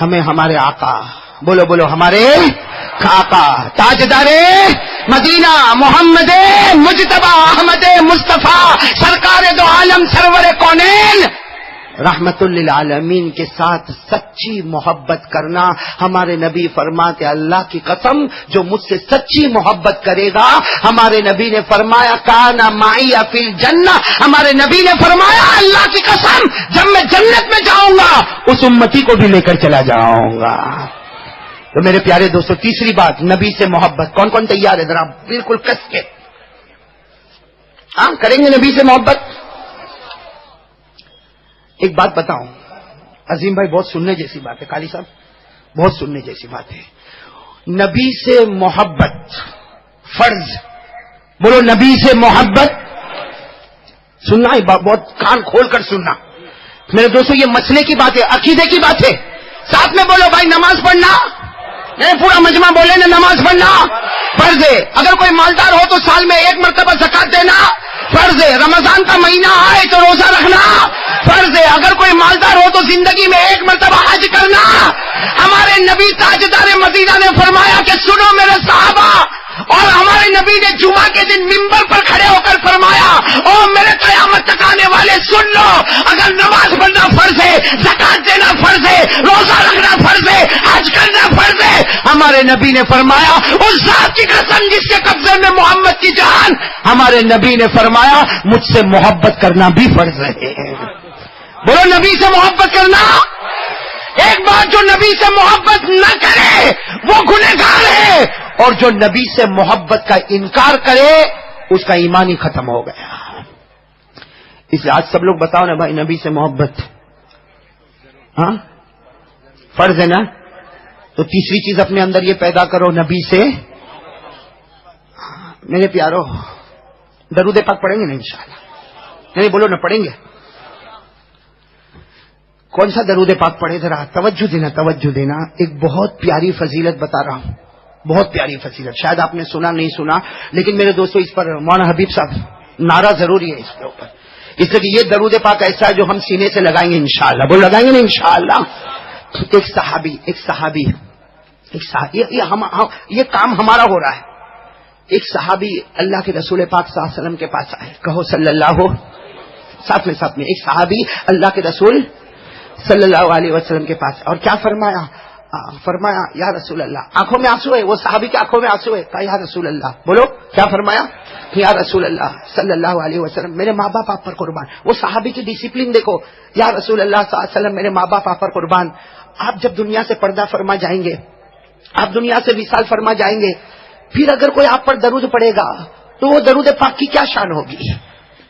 Speaker 1: ہمیں ہمارے آقا، بولو ہمارے آقا تاجدار مدینہ محمد مجتبی احمد مصطفیٰ سرکار دو عالم سرور کونین رحمت للعالمین کے ساتھ سچی محبت کرنا. ہمارے نبی فرماتے اللہ کی قسم جو مجھ سے سچی محبت کرے گا, ہمارے نبی نے فرمایا کانا معی فی الجنہ, ہمارے نبی نے فرمایا اللہ کی قسم جب میں جنت میں جاؤں گا اس امتی کو بھی لے کر چلا جاؤں گا. تو میرے پیارے دوستو تیسری بات نبی سے محبت. کون کون تیار ہے ذرا بالکل کس کے ہاں کریں گے نبی سے محبت؟ ایک بات بتاؤں عظیم بھائی, بہت سننے جیسی بات ہے, قاری صاحب بہت سننے جیسی بات ہے. نبی سے محبت فرض, بولو نبی سے محبت. سننا ہے بہت کان کھول کر سننا میرے دوستو, یہ مسئلے کی بات ہے, عقیدے کی بات ہے. ساتھ میں بولو بھائی نماز پڑھنا, نہیں پورا مجمع بولے نا نماز پڑھنا فرض ہے. اگر کوئی مالدار ہو تو سال میں 1 مرتبہ زکات دینا فرض ہے. رمضان کا مہینہ آئے تو روزہ رکھنا فرض ہے. اگر کوئی مالدار ہو تو زندگی میں 1 مرتبہ حج کرنا. ہمارے نبی تاجدار مدینہ نے فرمایا کہ سنو میرے صحابہ, اور ہمارے نبی نے جمعہ کے دن منبر پر کھڑے ہو کر فرمایا او میرے قیامت تک آنے والے سن لو, اگر نماز پڑھنا فرض ہے, زکات دینا فرض ہے, روزہ رکھنا فرض ہے, حج کرنا فرض ہے. ہمارے نبی نے فرمایا اس ذات کی قسم جس کے قبضے میں محمد کی جان, ہمارے نبی نے فرمایا مجھ سے محبت کرنا بھی فرض ہے. بولو نبی سے محبت کرنا. ایک بات جو نبی سے محبت نہ کرے وہ گنہگار ہے, اور جو نبی سے محبت کا انکار کرے اس کا ایمان ہی ختم ہو گیا. اس لیے آج سب لوگ بتاؤ نا بھائی نبی سے محبت ہاں فرض ہے نا. تو تیسری چیز اپنے اندر یہ پیدا کرو نبی سے. میرے پیارو درود پاک پڑھیں گے نا انشاءاللہ؟ نہیں بولو نا پڑھیں گے. کون سا درود پاک پڑھے ذرا توجہ دینا, توجہ دینا. ایک بہت پیاری فضیلت بتا رہا ہوں, بہت پیاری فضیلت. شاید آپ نے سنا نہیں سنا, لیکن میرے دوستو اس پر مولانا حبیب صاحب نعرہ ضروری ہے اس کے اوپر. اس لیے کہ یہ درود پاک ایسا ہے جو ہم سینے سے لگائیں گے انشاءاللہ. بول لگائیں گے نا انشاءاللہ. ایک صحابی یہ کام ہمارا ہو رہا ہے. ایک صحابی اللہ کے رسول پاک صلی اللہ علیہ وسلم کے پاس آئے, کہو صلی اللہ ساتھ میں ایک صحابی اللہ کے رسول صلی اللہ علیہ وسلم کے پاس, اور کیا فرمایا یا رسول اللہ, آنکھوں میں آنسو ہے, وہ صحابی کی آنکھوں میں آنسو ہے. کہا یا رسول اللہ, بولو کیا فرمایا, یا رسول اللہ صلی اللہ علیہ وسلم میرے ماں باپ آپ پر قربان. وہ صحابی کی ڈسپلن دیکھو, یا رسول اللہ صلی اللہ علیہ وسلم میرے ماں باپ آپ پر قربان. آپ جب دنیا سے پردہ فرما جائیں گے, آپ دنیا سے وصال فرما جائیں گے, پھر اگر کوئی آپ پر درود پڑے گا تو وہ درود پاک کی کیا شان ہوگی.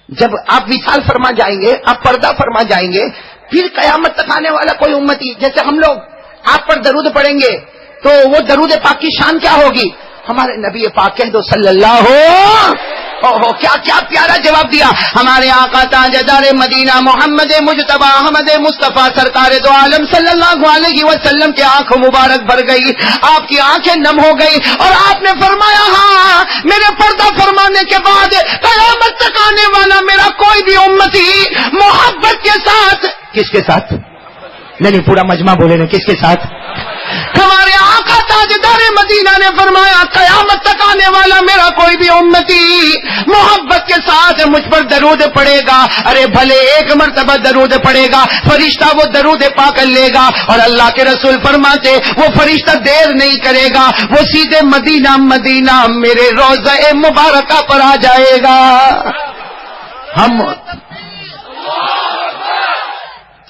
Speaker 1: جب آپ وصال فرما جائیں گے, آپ پردہ فرما جائیں گے, پھر قیامت تک آنے والا کوئی امتی جیسے ہم لوگ آپ پر درود پڑیں گے تو وہ درود پاک کی شان کیا ہوگی. ہمارے نبی پاک کہہ دو صلی اللہ کیا پیارا جواب دیا. ہمارے آقا تاجدار مدینہ محمد مجتبی احمد مصطفیٰ سرکار دو عالم صلی اللہ علیہ وسلم کی آنکھ مبارک بھر گئی, آپ کی آنکھیں نم ہو گئی, اور آپ نے فرمایا ہاں میرے پردہ فرمانے کے بعد قیامت تک آنے والا میرا کوئی بھی امتی محبت کے ساتھ, کس کے ساتھ, نہیں پورا مجمع بولے نا, کس کے ساتھ. ہمارے آقا تاجدار مدینہ نے فرمایا قیامت تک آنے والا میرا کوئی بھی امتی محبت کے ساتھ مجھ پر درود پڑے گا. ارے بھلے 1 مرتبہ درود پڑے گا, فرشتہ وہ درود پاک لے گا, اور اللہ کے رسول فرماتے وہ فرشتہ دیر نہیں کرے گا, وہ سیدھے مدینہ میرے روضہ مبارکہ پر آ جائے گا. ہم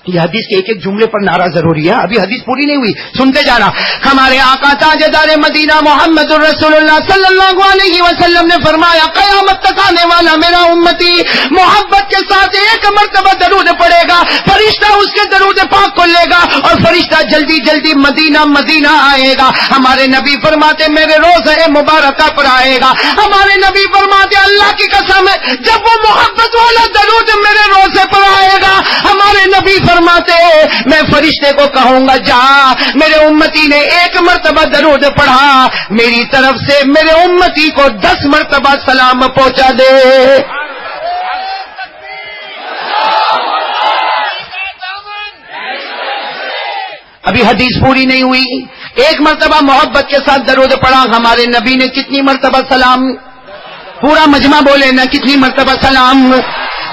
Speaker 1: یہ حدیث کے ایک جملے پر نعرہ ضروری ہے, ابھی حدیث پوری نہیں ہوئی, سنتے جانا. ہمارے آقا تاجدار مدینہ محمد الرسول اللہ صلی اللہ علیہ وسلم نے فرمایا قیامت تک آنے والا میرا امتی محبت کے ساتھ 1 مرتبہ درود پڑے گا, فرشتہ اس کے درود پاک کو لے گا, اور فرشتہ جلدی جلدی مدینہ آئے گا. ہمارے نبی فرماتے میرے روضہ مبارکہ پر آئے گا. ہمارے نبی فرماتے اللہ کی قسم جب وہ محبت والا درود میرے روضے پر آئے گا, ہمارے نبی فرماتے میں فرشتے کو کہوں گا جا میرے امتی نے 1 مرتبہ درود پڑھا, میری طرف سے میرے امتی کو 10 مرتبہ سلام پہنچا دے. ابھی حدیث پوری نہیں ہوئی. 1 مرتبہ محبت کے ساتھ درود پڑھا, ہمارے نبی نے کتنی مرتبہ سلام, پورا مجمع بولے نا, کتنی مرتبہ سلام.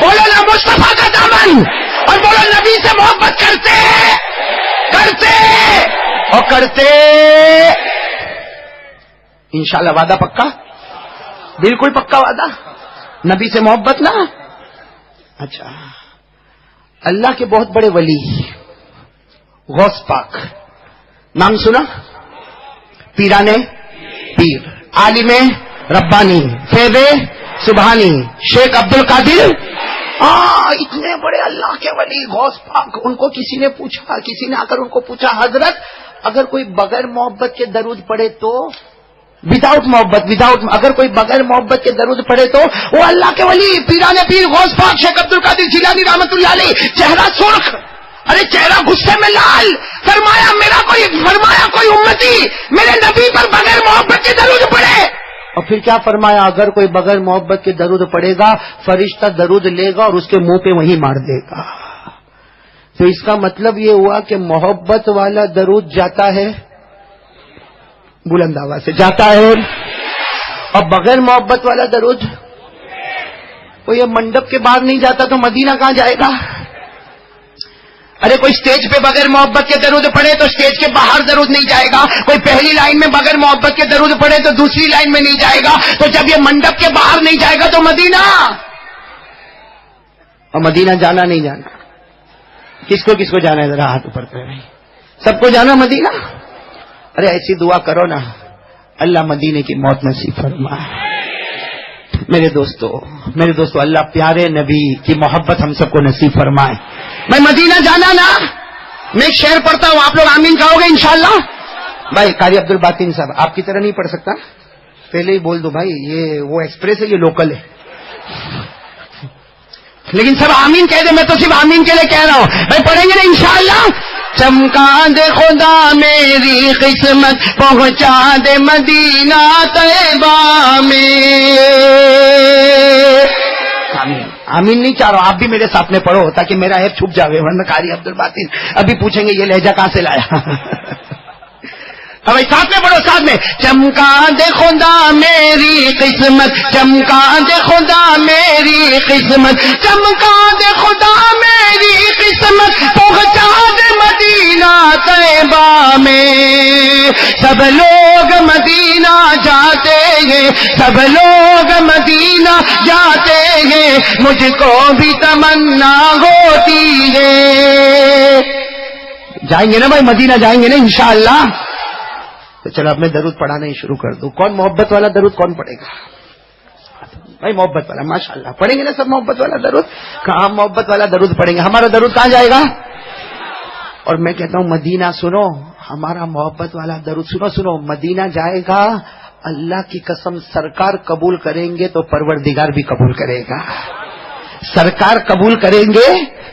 Speaker 1: بولو نا مصطفیٰ کا دامن، اور بولو نبی سے محبت کرتے اور کرتے انشاءاللہ. وعدہ پکا؟ بالکل پکا وعدہ. نبی سے محبت نا. اچھا، اللہ کے بہت بڑے ولی غوث پاک، نام سنا؟ پیرانے پیر، عالم ربانی، فیض سبحانی، شیخ عبد القادر. اتنے بڑے اللہ کے ولی غوث پاک. ان کو کسی نے پوچھا، کسی نے آ کر ان کو پوچھا، حضرت اگر کوئی بغیر محبت کے درود پڑھے تو، وداؤٹ محبت، اگر کوئی بغیر محبت کے درود پڑھے تو، وہ اللہ کے ولی پیرانے پیر غوث پاک شیخ عبد القادر جیلانی رحمت اللہ علیہ، چہرہ سرخ، ارے چہرہ غصے میں لال، فرمایا کوئی امتی میرے نبی پر بغیر محبت کے درود پڑھے. اور پھر کیا فرمایا؟ اگر کوئی بغیر محبت کے درود پڑے گا، فرشتہ درود لے گا اور اس کے منہ پہ وہی مار دے گا. تو اس کا مطلب یہ ہوا کہ محبت والا درود جاتا ہے، بلند آواز سے جاتا ہے، اور بغیر محبت والا درود وہ یہ منڈپ کے باہر نہیں جاتا تو مدینہ کہاں جائے گا؟ ارے کوئی سٹیج پہ بغیر محبت کے درود پڑھے تو سٹیج کے باہر درود نہیں جائے گا. کوئی پہلی لائن میں بغیر محبت کے درود پڑھے تو دوسری لائن میں نہیں جائے گا. تو جب یہ منڈپ کے باہر نہیں جائے گا تو مدینہ، اور مدینہ جانا نہیں جانا، کس کو جانا ہے؟ ذرا ہاتھ اوپر کریں. سب کو جانا مدینہ. ارے ایسی دعا کرو نا، اللہ مدینے کی موت نصیب فرمائے. میرے دوستو اللہ پیارے نبی کی محبت ہم سب کو نصیب فرمائے. میں مدینہ جانا نا، میں ایک شعر پڑھتا ہوں، آپ لوگ آمین کہو گے انشاءاللہ. بھائی قاری عبد الباطن صاحب آپ کی طرح نہیں پڑھ سکتا، پہلے ہی بول دو بھائی، یہ وہ ایکسپریس ہے، یہ لوکل ہے، لیکن سب آمین کہہ دے. میں تو صرف آمین کے لیے کہہ رہا ہوں. بھائی پڑھیں گے نا انشاءاللہ. چمکا دے خدا میری قسمت، پہنچا دے مدینہ طیبہ میں. آمین نہیں چاہ رہا، آپ بھی میرے ساتھ میں پڑھو تاکہ میرا عیب چھپ جاوے، ورنہ قاری عبد الباطن ابھی پوچھیں گے یہ لہجہ کہاں سے لایا. ہمیں ساتھ میں پڑھو، ساتھ میں. چمکا دے خدا میری قسمت، چمکا دے خدا میری قسمت، چمکا دے خدا میری قسمت، پہنچا دے مدینہ طیبہ میں. سب لوگ مدینہ جاتے ہیں، سب لوگ مدینہ جاتے ہیں، مجھ کو بھی تمنا ہوتی ہے. جائیں گے نا بھائی، مدینہ جائیں گے نا انشاءاللہ. تو چلو اب میں درود پڑھانا ہی شروع کر دوں. کون محبت والا درود کون پڑھے گا؟ بھائی محبت والا، ماشاءاللہ پڑھیں گے نا سب محبت والا درود. کہاں محبت والا درود پڑھیں گے؟ ہمارا درود کہاں جائے گا؟ اور میں کہتا ہوں مدینہ سنو، ہمارا محبت والا درود سنو. مدینہ جائے گا، اللہ کی قسم سرکار قبول کریں گے تو پروردگار بھی قبول کرے گا. سرکار قبول کریں گے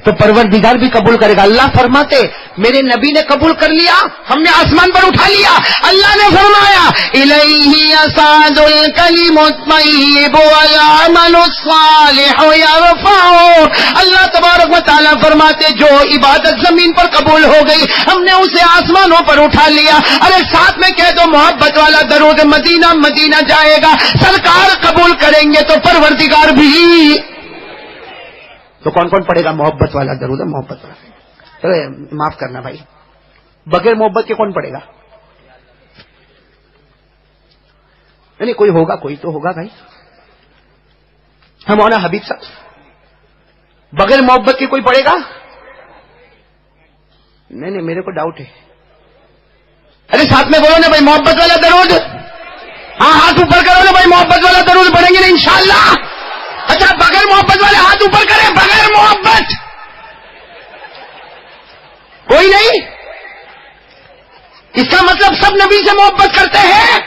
Speaker 1: تو پروردگار بھی قبول کرے گا. اللہ فرماتے میرے نبی نے قبول کر لیا، ہم نے آسمان پر اٹھا لیا. اللہ نے فرمایا الیہ یصعد الکلم الطیب والعمل الصالح یرفعہ. اللہ تبارک و تعالیٰ فرماتے جو عبادت زمین پر قبول ہو گئی ہم نے اسے آسمانوں پر اٹھا لیا. ارے ساتھ میں کہہ دو محبت والا درود، مدینہ مدینہ جائے گا، سرکار قبول کریں گے تو پروردگار بھی. تو کون کون پڑھے گا محبت والا درود؟ محبت والا. معاف کرنا بھائی، بغیر محبت کے کون پڑھے گا؟ نہیں کوئی ہوگا، کوئی تو ہوگا بھائی. ہم مولانا حبیب صاحب بغیر محبت کے کوئی پڑھے گا؟ نہیں میرے کو ڈاؤٹ ہے. ارے ساتھ میں بولو نا بھائی محبت والا درود. ہاں ہاتھ اوپر کرو نا بھائی، محبت والا درود پڑھیں گے نا انشاءاللہ. اچھا بغیر محبت والے ہاتھ اوپر کریں. بغیر محبت کوئی نہیں. اس کا مطلب سب نبی سے محبت کرتے ہیں.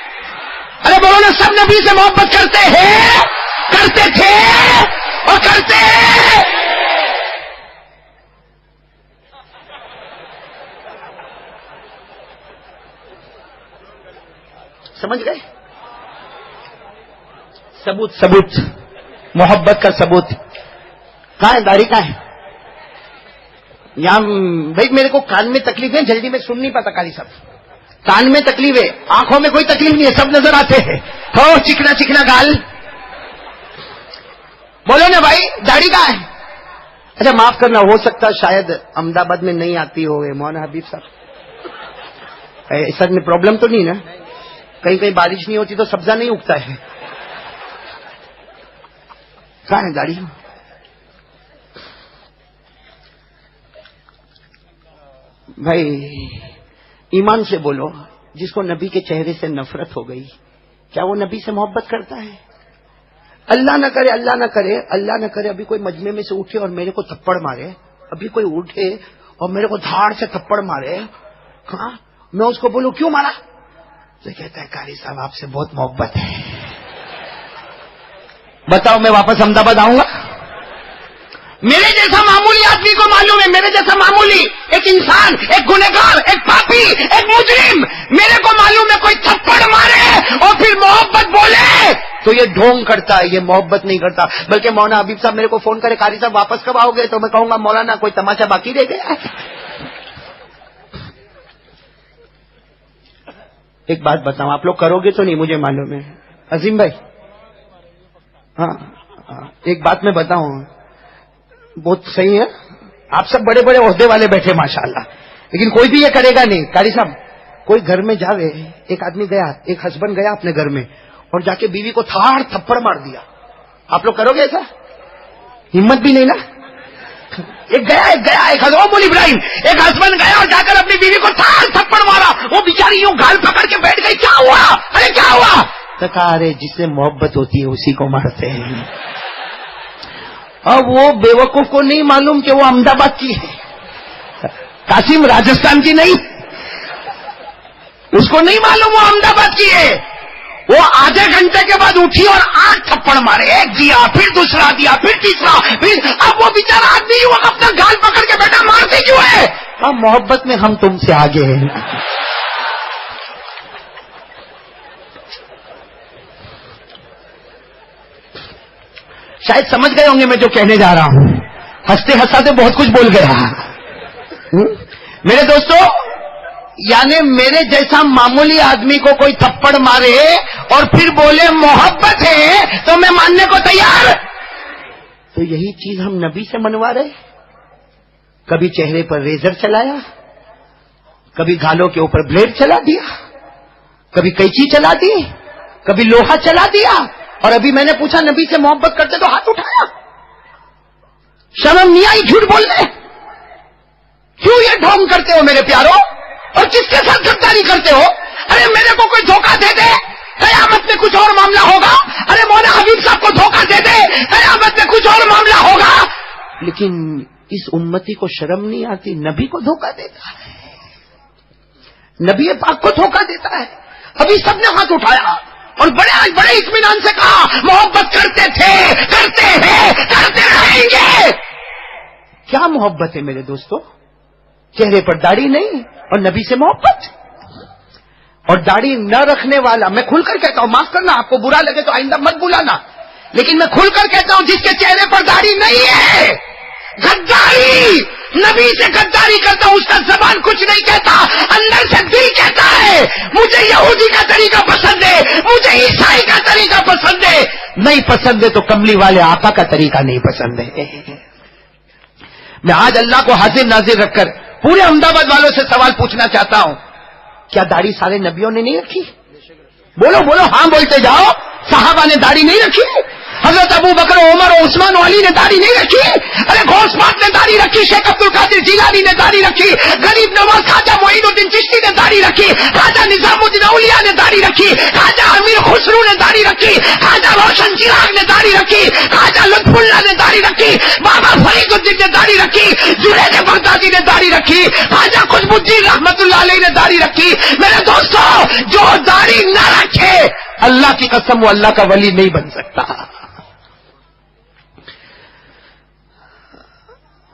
Speaker 1: ارے بولو نا سب نبی سے محبت کرتے ہیں، کرتے تھے اور کرتے ہیں. سمجھ گئے؟ ثبوت محبت کا ثبوت کہاں ہے؟ داڑھی کہاں ہے؟ یہاں بھائی میرے کو کان میں تکلیف ہے، جلدی میں سن نہیں پاتا قاری صاحب. کان میں تکلیف ہے، آنکھوں میں کوئی تکلیف نہیں ہے، سب نظر آتے ہیں. ہو چکنا چکنا گال. بولو نا بھائی داڑھی کہاں ہے؟ اچھا معاف کرنا، ہو سکتا شاید احمد آباد میں نہیں آتی ہو مولانا حبیب صاحب، سر میں پرابلم تو نہیں نا؟ کہیں کہیں بارش نہیں ہوتی تو سبزہ نہیں اگتا ہے. کہاں ہے داڑھی؟ بھائی ایمان سے بولو، جس کو نبی کے چہرے سے نفرت ہو گئی کیا وہ نبی سے محبت کرتا ہے؟ اللہ نہ کرے، اللہ نہ کرے، اللہ نہ کرے ابھی کوئی مجمع میں سے اٹھے اور میرے کو تھپڑ مارے، ابھی کوئی اٹھے اور میرے کو دھاڑ سے تھپڑ مارے، ہاں میں اس کو بولوں کیوں مارا؟ تو کہتا ہے قاری صاحب آپ سے بہت محبت ہے. بتاؤ میں واپس احمد آباد آؤں گا؟ میرے جیسا معمولی آدمی کو معلوم ہے، میرے جیسا معمولی ایک انسان، ایک گنہگار، ایک پاپی، ایک مجرم، میرے کو معلوم ہے کوئی تھپڑ مارے اور پھر محبت بولے تو یہ ڈھونگ کرتا ہے، یہ محبت نہیں کرتا. بلکہ مولانا حبیب صاحب میرے کو فون کرے قاری صاحب واپس کب آؤ گے، تو میں کہوں گا مولانا کوئی تماشا باقی رہ گیا. ایک بات بتاؤں، آپ لوگ کرو گے تو نہیں مجھے معلوم ہے. عظیم بھائی ہاں ایک بات میں بتاؤں، بہت صحیح ہے، آپ سب بڑے بڑے عہدے والے بیٹھے ماشاءاللہ، لیکن کوئی بھی یہ کرے گا نہیں. قاری صاحب کوئی گھر میں جاوے، ایک آدمی گیا، ایک ہسبینڈ گیا اپنے گھر میں اور جا کے بیوی کو تھاڑ تھپڑ مار دیا، آپ لوگ کرو گے ایسا؟ ہمت بھی نہیں نا. ایک حضرت مول ابراہیم، ایک ہسبینڈ گیا اور جا کر اپنی بیوی کو تھاڑ تھپڑ مارا، وہ بیچاری یوں گال پکڑ کے بیٹھ گئی، کیا ہوا؟ ارے کیا ہوا؟ تو کہا ارے جس سے محبت ہوتی ہے اسی کو مارتے ہیں. اب وہ بیوقوف کو نہیں معلوم کہ وہ احمد آباد کی ہے، قاسم راجستھان کی نہیں، اس کو نہیں معلوم وہ احمد آباد کی ہے. وہ آدھے گھنٹے کے بعد اٹھی اور 8 تھپڑ مارے، ایک دیا پھر دوسرا دیا پھر تیسرا پھر. اب وہ بیچارہ آدمی وہ اپنا گال پکڑ کے بیٹھا، مارتے کیوں ہے؟ ہم محبت میں ہم تم سے آگے ہیں. شاید سمجھ گئے ہوں گے میں جو کہنے جا رہا ہوں، ہنستے ہنساتے بہت کچھ بول گیا. میرے دوستو، یعنی میرے جیسا معمولی آدمی کو کوئی تھپڑ مارے اور پھر بولے محبت ہے تو میں ماننے کو تیار. تو یہی چیز ہم نبی سے منوا رہے. کبھی چہرے پر ریزر چلایا، کبھی گالوں کے اوپر بلیڈ چلا دیا، کبھی قینچی چلا دی، کبھی لوہا چلا دیا، اور ابھی میں نے پوچھا نبی سے محبت کرتے تو ہاتھ اٹھایا. شرم نہیں آئی جھوٹ بولنے؟ کیوں یہ ڈھونگ کرتے ہو میرے پیاروں؟ اور کس کے ساتھ غداری کرتے ہو؟ ارے میرے کو کوئی دھوکہ دے دے، قیامت میں کچھ اور معاملہ ہوگا. ارے مولانا حبیب صاحب کو دھوکہ دے دے، قیامت میں کچھ اور معاملہ ہوگا. لیکن اس امتی کو شرم نہیں آتی، نبی کو دھوکہ دیتا ہے، نبی پاک کو دھوکہ دیتا ہے. ابھی سب نے ہاتھ اٹھایا اور بڑے اطمینان سے کہا محبت کرتے تھے، کرتے ہیں، کرتے رہیں گے. کیا محبت ہے میرے دوستو؟ چہرے پر داڑھی نہیں اور نبی سے محبت. اور داڑھی نہ رکھنے والا، میں کھل کر کہتا ہوں، معاف کرنا آپ کو برا لگے تو آئندہ مت بلانا، لیکن میں کھل کر کہتا ہوں جس کے چہرے پر داڑھی نہیں ہے، غداری، نبی سے غداری کرتا ہوں، اس کا زبان کچھ نہیں کہتا، اندر سے دل کہتا ہے مجھے یہودی کا طریقہ پسند ہے، مجھے عیسائی کا طریقہ پسند ہے. نہیں پسند ہے تو کملی والے آقا کا طریقہ نہیں پسند ہے. میں آج اللہ کو حاضر ناظر رکھ کر پورے احمد آباد والوں سے سوال پوچھنا چاہتا ہوں، کیا داڑھی سارے نبیوں نے نہیں رکھی؟ بولو بولو، ہاں بولتے جاؤ. صحابہ نے داڑھی نہیں رکھی؟ حضرت ابو بکر عمر و عثمان و علی نے داڑھی نہیں رکھی؟ ارے غوث پاک نے داڑھی رکھی، شیخ عبد القادر جیلانی نے داڑھی رکھی، غریب نواز خواجہ معین الدین چشتی نے داڑھی رکھی، خواجہ نظام الدین اولیاء نے داڑھی رکھی، خواجہ امیر خسرو نے داڑھی رکھی، خواجہ روشن چراغ نے داڑھی رکھی، خواجہ لطف اللہ نے داڑھی رکھی، بابا فرید الدین نے داڑھی رکھی، جنید بغدادی نے داڑھی رکھی، خواجہ قطب الدین رحمت اللہ علیہ نے داڑھی رکھی. میرے دوستو، جو داڑھی نہ رکھے اللہ کی قسم وہ اللہ کا ولی نہیں بن سکتا.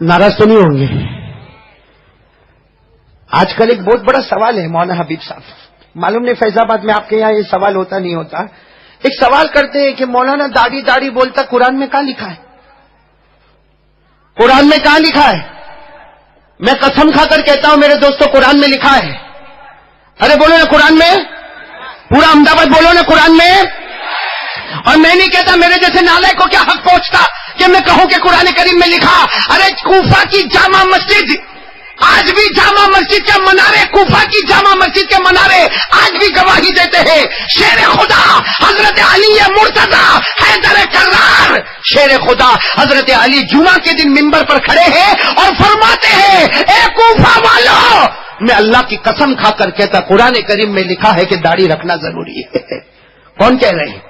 Speaker 1: ناراض تو نہیں ہوں گے؟ آج کل ایک بہت بڑا سوال ہے مولانا حبیب صاحب، معلوم نہیں فیض آباد میں آپ کے یہاں یہ سوال ہوتا نہیں ہوتا. ایک سوال کرتے ہیں کہ مولانا داڑھی داڑھی بولتا قرآن میں کہاں لکھا ہے؟ قرآن میں کہاں لکھا ہے؟ میں قسم کھا کر کہتا ہوں میرے دوستوں، قرآن میں لکھا ہے. ارے بولو نا قرآن میں، پورا احمد آباد بولو نا قرآن میں. اور میں نہیں کہتا میرے جیسے نالے کو کیا حق پہنچتا کہ میں کہوں کہ قرآن کریم میں لکھا. ارے کوفہ کی جامع مسجد آج بھی جامع مسجد کے منارے، کوفہ کی جامع مسجد کے منارے آج بھی گواہی دیتے ہیں. شیر خدا حضرت علی مرتضی حیدر کرار، شیر خدا حضرت علی جمعہ کے دن منبر پر کھڑے ہیں اور فرماتے ہیں اے کوفہ والو، میں اللہ کی قسم کھا کر کہتا قرآن کریم میں لکھا ہے کہ داڑھی رکھنا ضروری ہے. کون کہہ رہے ہیں؟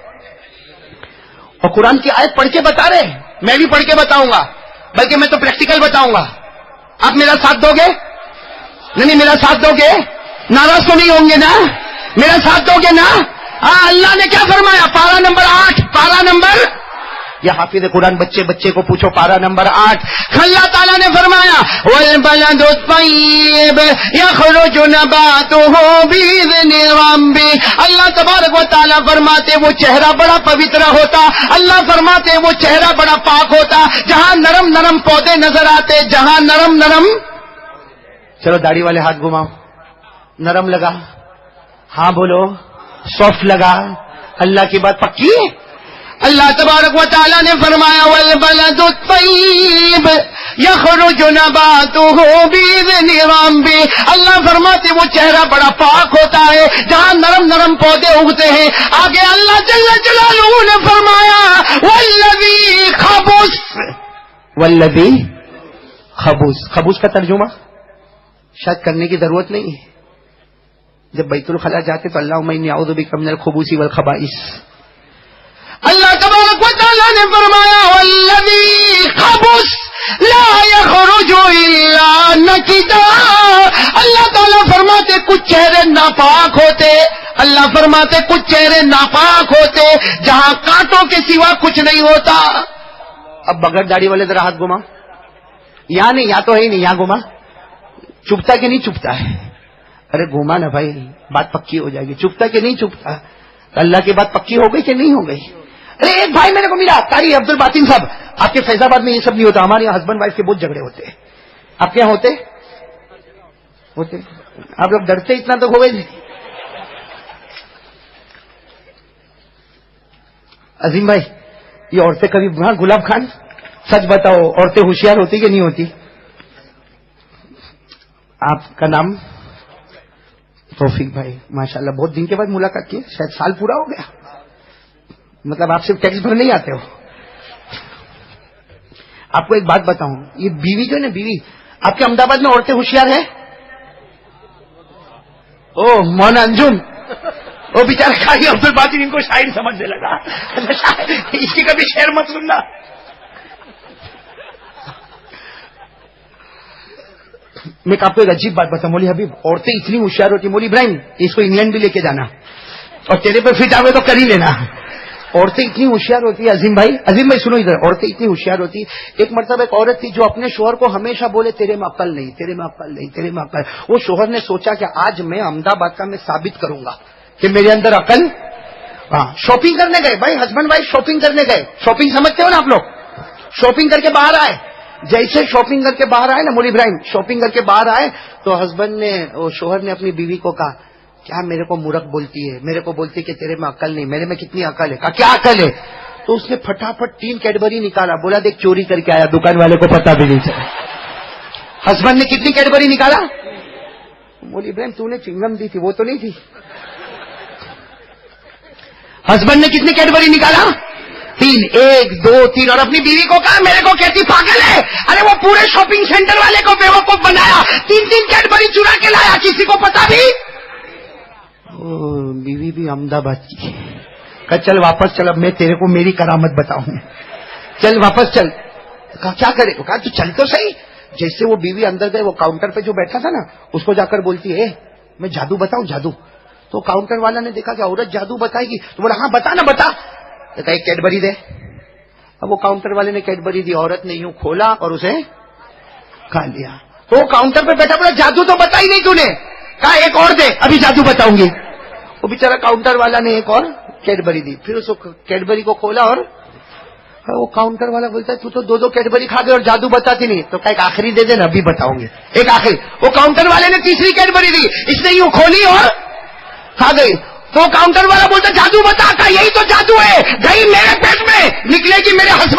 Speaker 1: اور قرآن کی آیت پڑھ کے بتا رہے ہیں. میں بھی پڑھ کے بتاؤں گا، بلکہ میں تو پریکٹیکل بتاؤں گا. آپ میرا ساتھ دو گے؟ نہیں میرا ساتھ دو گے؟ ناراض تو نہیں ہوں گے نا؟ میرا ساتھ دو گے نا؟ اللہ نے کیا فرمایا؟ پارہ نمبر 8، پارہ نمبر، یہ حافظ قرآن بچے کو پوچھو، پارہ نمبر 8. اللہ تعالیٰ نے فرمایا وَالْبَلَدُ الطَّيِّبُ يَخْرُجُ نَبَاتُهُ بِإِذْنِ رَبِّهِ. اللہ تبارک و تعالیٰ فرماتے وہ چہرہ بڑا پوتر ہوتا، اللہ فرماتے وہ چہرہ بڑا پاک ہوتا جہاں نرم نرم پودے نظر آتے، جہاں نرم نرم. چلو داڑھی والے ہاتھ گھماؤ. نرم لگا؟ ہاں بولو. سافٹ لگا؟ اللہ کی بات پکی. اللہ تبارک و تعالیٰ نے فرمایا والبلد الطیب یخرج نباتہ بإذن ربہ. اللہ فرماتے وہ چہرہ بڑا پاک ہوتا ہے جہاں نرم نرم پودے اگتے ہیں. آگے اللہ جل جلالہ نے فرمایا والذی خبث، والذی خبث. خبث کا ترجمہ شاید کرنے کی ضرورت نہیں ہے. جب بیت الخلاء جاتے تو اللہم انی اعوذ بک من الخبث والخبائث. اللہ تبارک و تعالیٰ نے فرمایا والذی خبث لا یخرج الا نکدا. اللہ تعالیٰ فرماتے کچھ چہرے ناپاک ہوتے، اللہ فرماتے کچھ چہرے ناپاک ہوتے جہاں کانٹوں کے سوا کچھ نہیں ہوتا. اب بغیر داڑھی والے ذرا ہاتھ گھما. یہاں نہیں، یہاں تو ہے ہی نہیں، یہاں گھما. چپتا کہ نہیں چپتا ہے؟ ارے گھما نا بھائی، بات پکی ہو جائے گی. چپتا کہ نہیں چپتا؟ اللہ کی بات پکی ہو گئی کہ نہیں ہو گئی؟ ارے ایک بھائی میرے کو ملا قاری عبد الباطن صاحب. آپ کے فیض آباد میں یہ سب نہیں ہوتا، ہمارے یہاں ہسبینڈ وائف کے بہت جھگڑے ہوتے ہیں. آپ کے یہاں ہوتے؟ آپ لوگ ڈرتے اتنا تو ہو گئے. عظیم بھائی یہ عورتیں کبھی، ہاں گلاب خان سچ بتاؤ، عورتیں ہوشیار ہوتی کہ نہیں ہوتی؟ آپ کا نام؟ توفیق بھائی. ماشاءاللہ بہت دن کے بعد ملاقات کی، شاید سال پورا ہو گیا. مطلب آپ صرف ٹیکس بھر نہیں آتے ہو. آپ کو ایک بات بتاؤں، یہ بیوی جو ہے نا، بیوی آپ کے احمد آباد میں عورتیں ہوشیار ہیں؟ او مونا انجم، وہ بیچارہ قاری عبد الباطن ان کو شاعر سمجھنے لگا. اس کی کبھی شعر مت سننا. میں آپ کو ایک عجیب بات بتاؤں، مولوی حبیب عورتیں اتنی ہوشیار ہوتی. مولوی ابراہیم اس کو انگلینڈ بھی لے کے جانا اور تیرے پہ فٹ آوے تو کر ہی لینا. عورتیں اتنی ہوشیار ہوتی ہے. عظیم بھائی سنو ادھر. عورتیں اتنی ہوشیار ہوتی. ایک مرتبہ ایک عورت تھی جو اپنے شوہر کو ہمیشہ بولے تیرے میں عقل نہیں، تیرے میں عقل نہیں، تیرے میں عقل. وہ شوہر نے سوچا کہ آج میں احمد آباد کا میں ثابت کروں گا کہ میرے اندر عقل. ہاں شاپنگ کرنے گئے بھائی، ہسبینڈ وائف شاپنگ کرنے گئے. شاپنگ سمجھتے ہو نا آپ لوگ؟ شاپنگ کر کے باہر آئے. جیسے شاپنگ کر کے باہر آئے نا، مولوی ابراہیم شاپنگ کر کے باہر آئے تو ہسبینڈ نے، شوہر نے اپنی بیوی کو کہا کیا میرے کو مورخ بولتی ہے، میرے کو بولتی کہ تیرے میں عقل نہیں، میرے میں کتنی عقل ہے. کہا کیا عقل ہے؟ تو اس نے پھٹافٹ 3 کیڈبری نکالا. بولا دیکھ چوری کر کے آیا، دکان والے کو پتا بھی نہیں چلا. ہسبینڈ نے کتنی کیڈبری نکالا؟ مولوی ابراہیم تو نے چنگم دی تھی، وہ تو نہیں تھی. ہسبینڈ نے کتنی کیڈبری نکالا؟ 3. 1 2 3. اور اپنی بیوی کو کہا میرے کو کہتی پاگل ہے. ارے وہ پورے شاپنگ سینٹر والے کو بیوقوف بنایا، 3 کیڈبری چرا کے لایا، کسی کو پتا بھی. بیوی بھی احمد آباد کی. کہا چل واپس چل، اب میں تیرے کو میری کرامت بتاؤں. چل واپس چل. کہا کیا کرے؟ کہا تو چل تو صحیح. جیسے وہ بیوی اندر گئے، وہ کاؤنٹر پہ جو بیٹھا تھا نا اس کو جا کر بولتی ہے میں جادو بتاؤں، جادو. تو کاؤنٹر والا نے دیکھا کہ عورت جادو بتائے گی تو بولا ہاں بتا نا بتا. تو کہا ایک کیڈبری دے. اب وہ کاؤنٹر والے نے کیڈبری دی، عورت نے یوں کھولا اور اسے کھا لیا. تو وہ کاؤنٹر پہ بیٹھا بولا جادو تو بتا ہی نہیں تو نے. کہا ایک اور دے، ابھی جادو بتاؤں گی. وہ بیچارہ کاؤنٹر والا نے ایک اور کیڈبری دی. پھر اس کیڈبری کو کھولا اور وہ کاؤنٹر والا بولتا ہے تو 2 کیڈبری کھا گئے اور جادو بتاتی نہیں. تو کہا ایک آخری دے دے نا، ابھی بتاؤں گی. ایک آخری. وہ کاؤنٹر والے نے 3 کیڈبری دی، اس نے یوں کھولی اور کھا گئی. تو کاؤنٹر والا بولتا جادو بتا. کہا یہی تو جادو ہے، گئی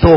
Speaker 1: 2,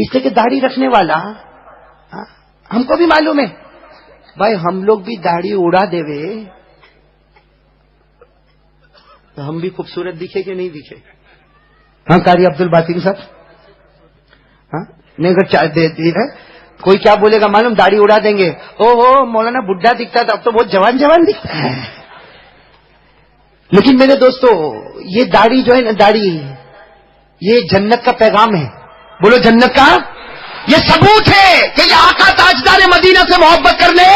Speaker 1: اس لیے کہ داڑھی رکھنے والا ہم کو بھی معلوم ہے بھائی، ہم لوگ بھی داڑھی اڑا دے وے تو ہم بھی خوبصورت دکھے کہ نہیں دکھے؟ ہاں قاری عبد الباطن صاحب، ہاں نہیں اگر کوئی کیا بولے گا معلوم؟ داڑھی اڑا دیں گے، او ہو مولانا بڈھا دکھتا تھا اب تو بہت جوان جوان دکھتا ہے۔ لیکن میرے دوستو، یہ داڑھی جو ہے نا، داڑھی یہ جنت کا پیغام ہے، بولو جنت کا، یہ ثبوت ہے کہ یہ آقا تاجدار مدینہ سے محبت کر لے۔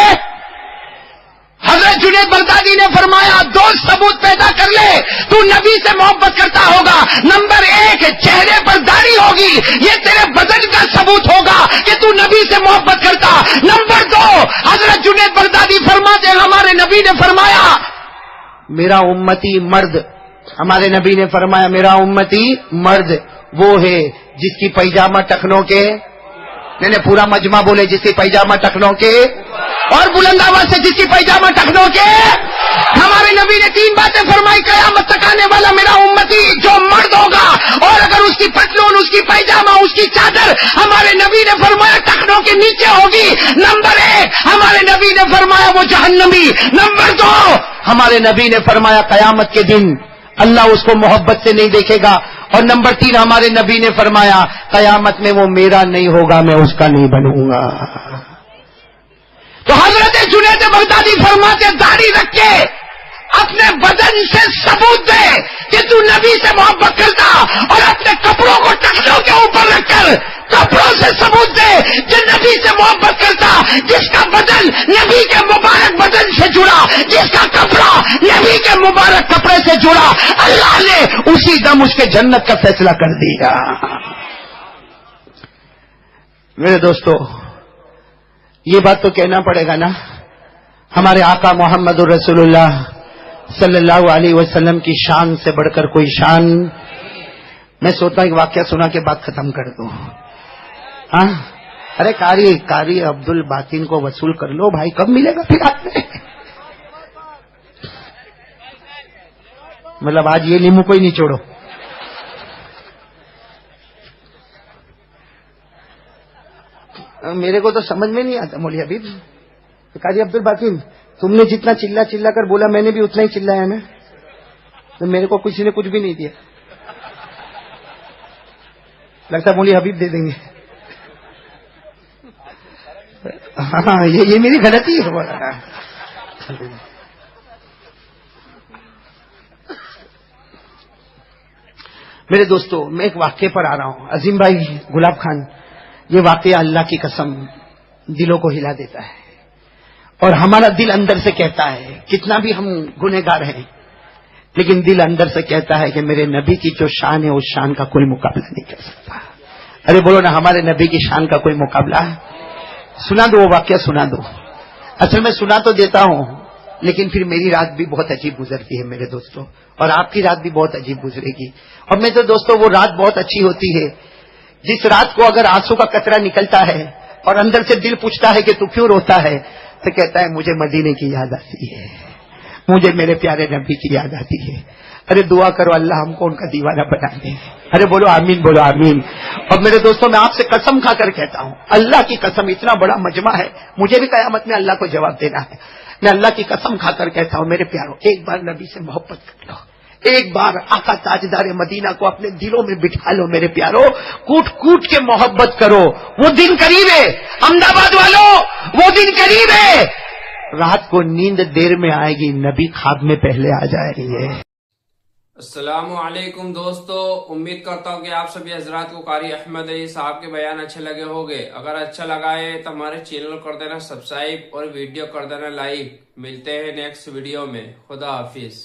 Speaker 1: حضرت جنید بغدادی نے فرمایا دو ثبوت پیدا کر لے تو نبی سے محبت کرتا ہوگا۔ نمبر ایک، چہرے پر داڑھی ہوگی، یہ تیرے بدن کا ثبوت ہوگا کہ تو نبی سے محبت کرتا۔ نمبر دو، حضرت جنید بغدادی فرماتے ہیں ہمارے نبی نے فرمایا میرا امتی مرد، ہمارے نبی نے فرمایا میرا امتی مرد وہ ہے جس کی پیجامہ ٹخنوں کے، نہیں پورا مجمع بولے، جس کی پیجامہ ٹخنوں کے، اور بلند آواز سے جس کی پیجامہ ٹخنوں کے۔ ہمارے نبی نے تین باتیں فرمائی، قیامت تک آنے والا میرا امتی جو مرد ہوگا اور اگر اس کی پتلون، اس کی پیجامہ، اس کی چادر ہمارے نبی نے فرمایا ٹخنوں کے نیچے ہوگی، نمبر ایک ہمارے نبی نے فرمایا وہ جہنمی۔ نمبر دو ہمارے نبی نے فرمایا قیامت کے دن اللہ اس کو محبت سے نہیں دیکھے گا، اور نمبر تین ہمارے نبی نے فرمایا قیامت میں وہ میرا نہیں ہوگا، میں اس کا نہیں بنوں گا۔ تو حضرت جنید بغدادی فرماتے داڑھی رکھ کے اپنے بدن سے ثبوت دے کہ تو نبی سے محبت کرتا، اور اپنے کپڑوں کو ٹخنوں کے اوپر رکھ کر کپڑوں سے ثبوت دے کہ نبی سے محبت کرتا۔ جس کا بدن نبی کے مبارک بدن سے جڑا، جس کا کپڑا نبی کے مبارک کپڑے سے جڑا، اللہ نے اسی دم اس کے جنت کا فیصلہ کر دیا۔ میرے دوستو، یہ بات تو کہنا پڑے گا نا، ہمارے آقا محمد الرسول اللہ صلی اللہ علیہ وسلم کی شان سے بڑھ کر کوئی شان۔ میں سوچتا ہوں ایک واقعہ سنا کے بات ختم کر دوں۔ ہاں ارے قاری عبد الباطن کو وصول کر لو بھائی، کب ملے گا پھر آپ میں؟ مطلب آج یہ لیمو کوئی نہیں چھوڑو۔ میرے کو تو سمجھ میں نہیں آتا مولوی حبیب، قاری عبد الباطن تم نے جتنا چلا کر بولا میں نے بھی اتنا ہی چلایا نا، تو میرے کو کسی نے کچھ بھی نہیں دیا، لگتا ہے مولوی حبیب دے دیں گے۔ ہاں یہ میری غلطی ہے۔ میرے دوستو، میں ایک واقعے پر آ رہا ہوں، عظیم بھائی گلاب خان، یہ واقعہ اللہ کی قسم دلوں کو ہلا دیتا ہے، اور ہمارا دل اندر سے کہتا ہے، کتنا بھی ہم گنہگار ہیں لیکن دل اندر سے کہتا ہے کہ میرے نبی کی جو شان ہے اس شان کا کوئی مقابلہ نہیں کر سکتا۔ ارے بولو نا، ہمارے نبی کی شان کا کوئی مقابلہ ہے؟ سنا دو وہ واقعہ، سنا دو۔ اصل میں سنا تو دیتا ہوں لیکن پھر میری رات بھی بہت عجیب گزرتی ہے میرے دوستو، اور آپ کی رات بھی بہت عجیب گزرے گی۔ اور میں تو دوستو وہ رات بہت اچھی ہوتی ہے جس رات کو اگر آنسو کا قطرہ نکلتا ہے اور اندر سے دل پوچھتا ہے کہ تو کیوں روتا ہے، تو کہتا ہے مجھے مدینے کی یاد آتی ہے، مجھے میرے پیارے نبی کی یاد آتی ہے۔ ارے دعا کرو اللہ ہم کو ان کا دیوانہ بنا دے۔ ارے بولو آمین، بولو آمین۔ اور میرے دوستوں، میں آپ سے قسم کھا کر کہتا ہوں، اللہ کی قسم، اتنا بڑا مجمع ہے، مجھے بھی قیامت میں اللہ کو جواب دینا ہے۔ میں اللہ کی قسم کھا کر کہتا ہوں میرے پیاروں، ایک بار نبی سے محبت کر لو، ایک بار آقا تاجدار مدینہ کو اپنے دلوں میں بٹھا لو میرے پیاروں، کوٹ کوٹ کے محبت کرو۔ وہ دن قریب ہے احمد آباد والوں، وہ دن قریب ہے، رات کو نیند دیر میں آئے گی، نبی خواب میں پہلے آ جائیں گے۔
Speaker 2: السلام علیکم دوستو، امید کرتا ہوں کہ آپ سبھی حضرات کو قاری احمد علی صاحب کے بیان اچھے لگے ہوں گے۔ اگر اچھا لگا ہے تو ہمارے چینل کر دینا سبسکرائب اور ویڈیو کر دینا لائک۔ ملتے ہیں نیکسٹ ویڈیو میں، خدا حافظ۔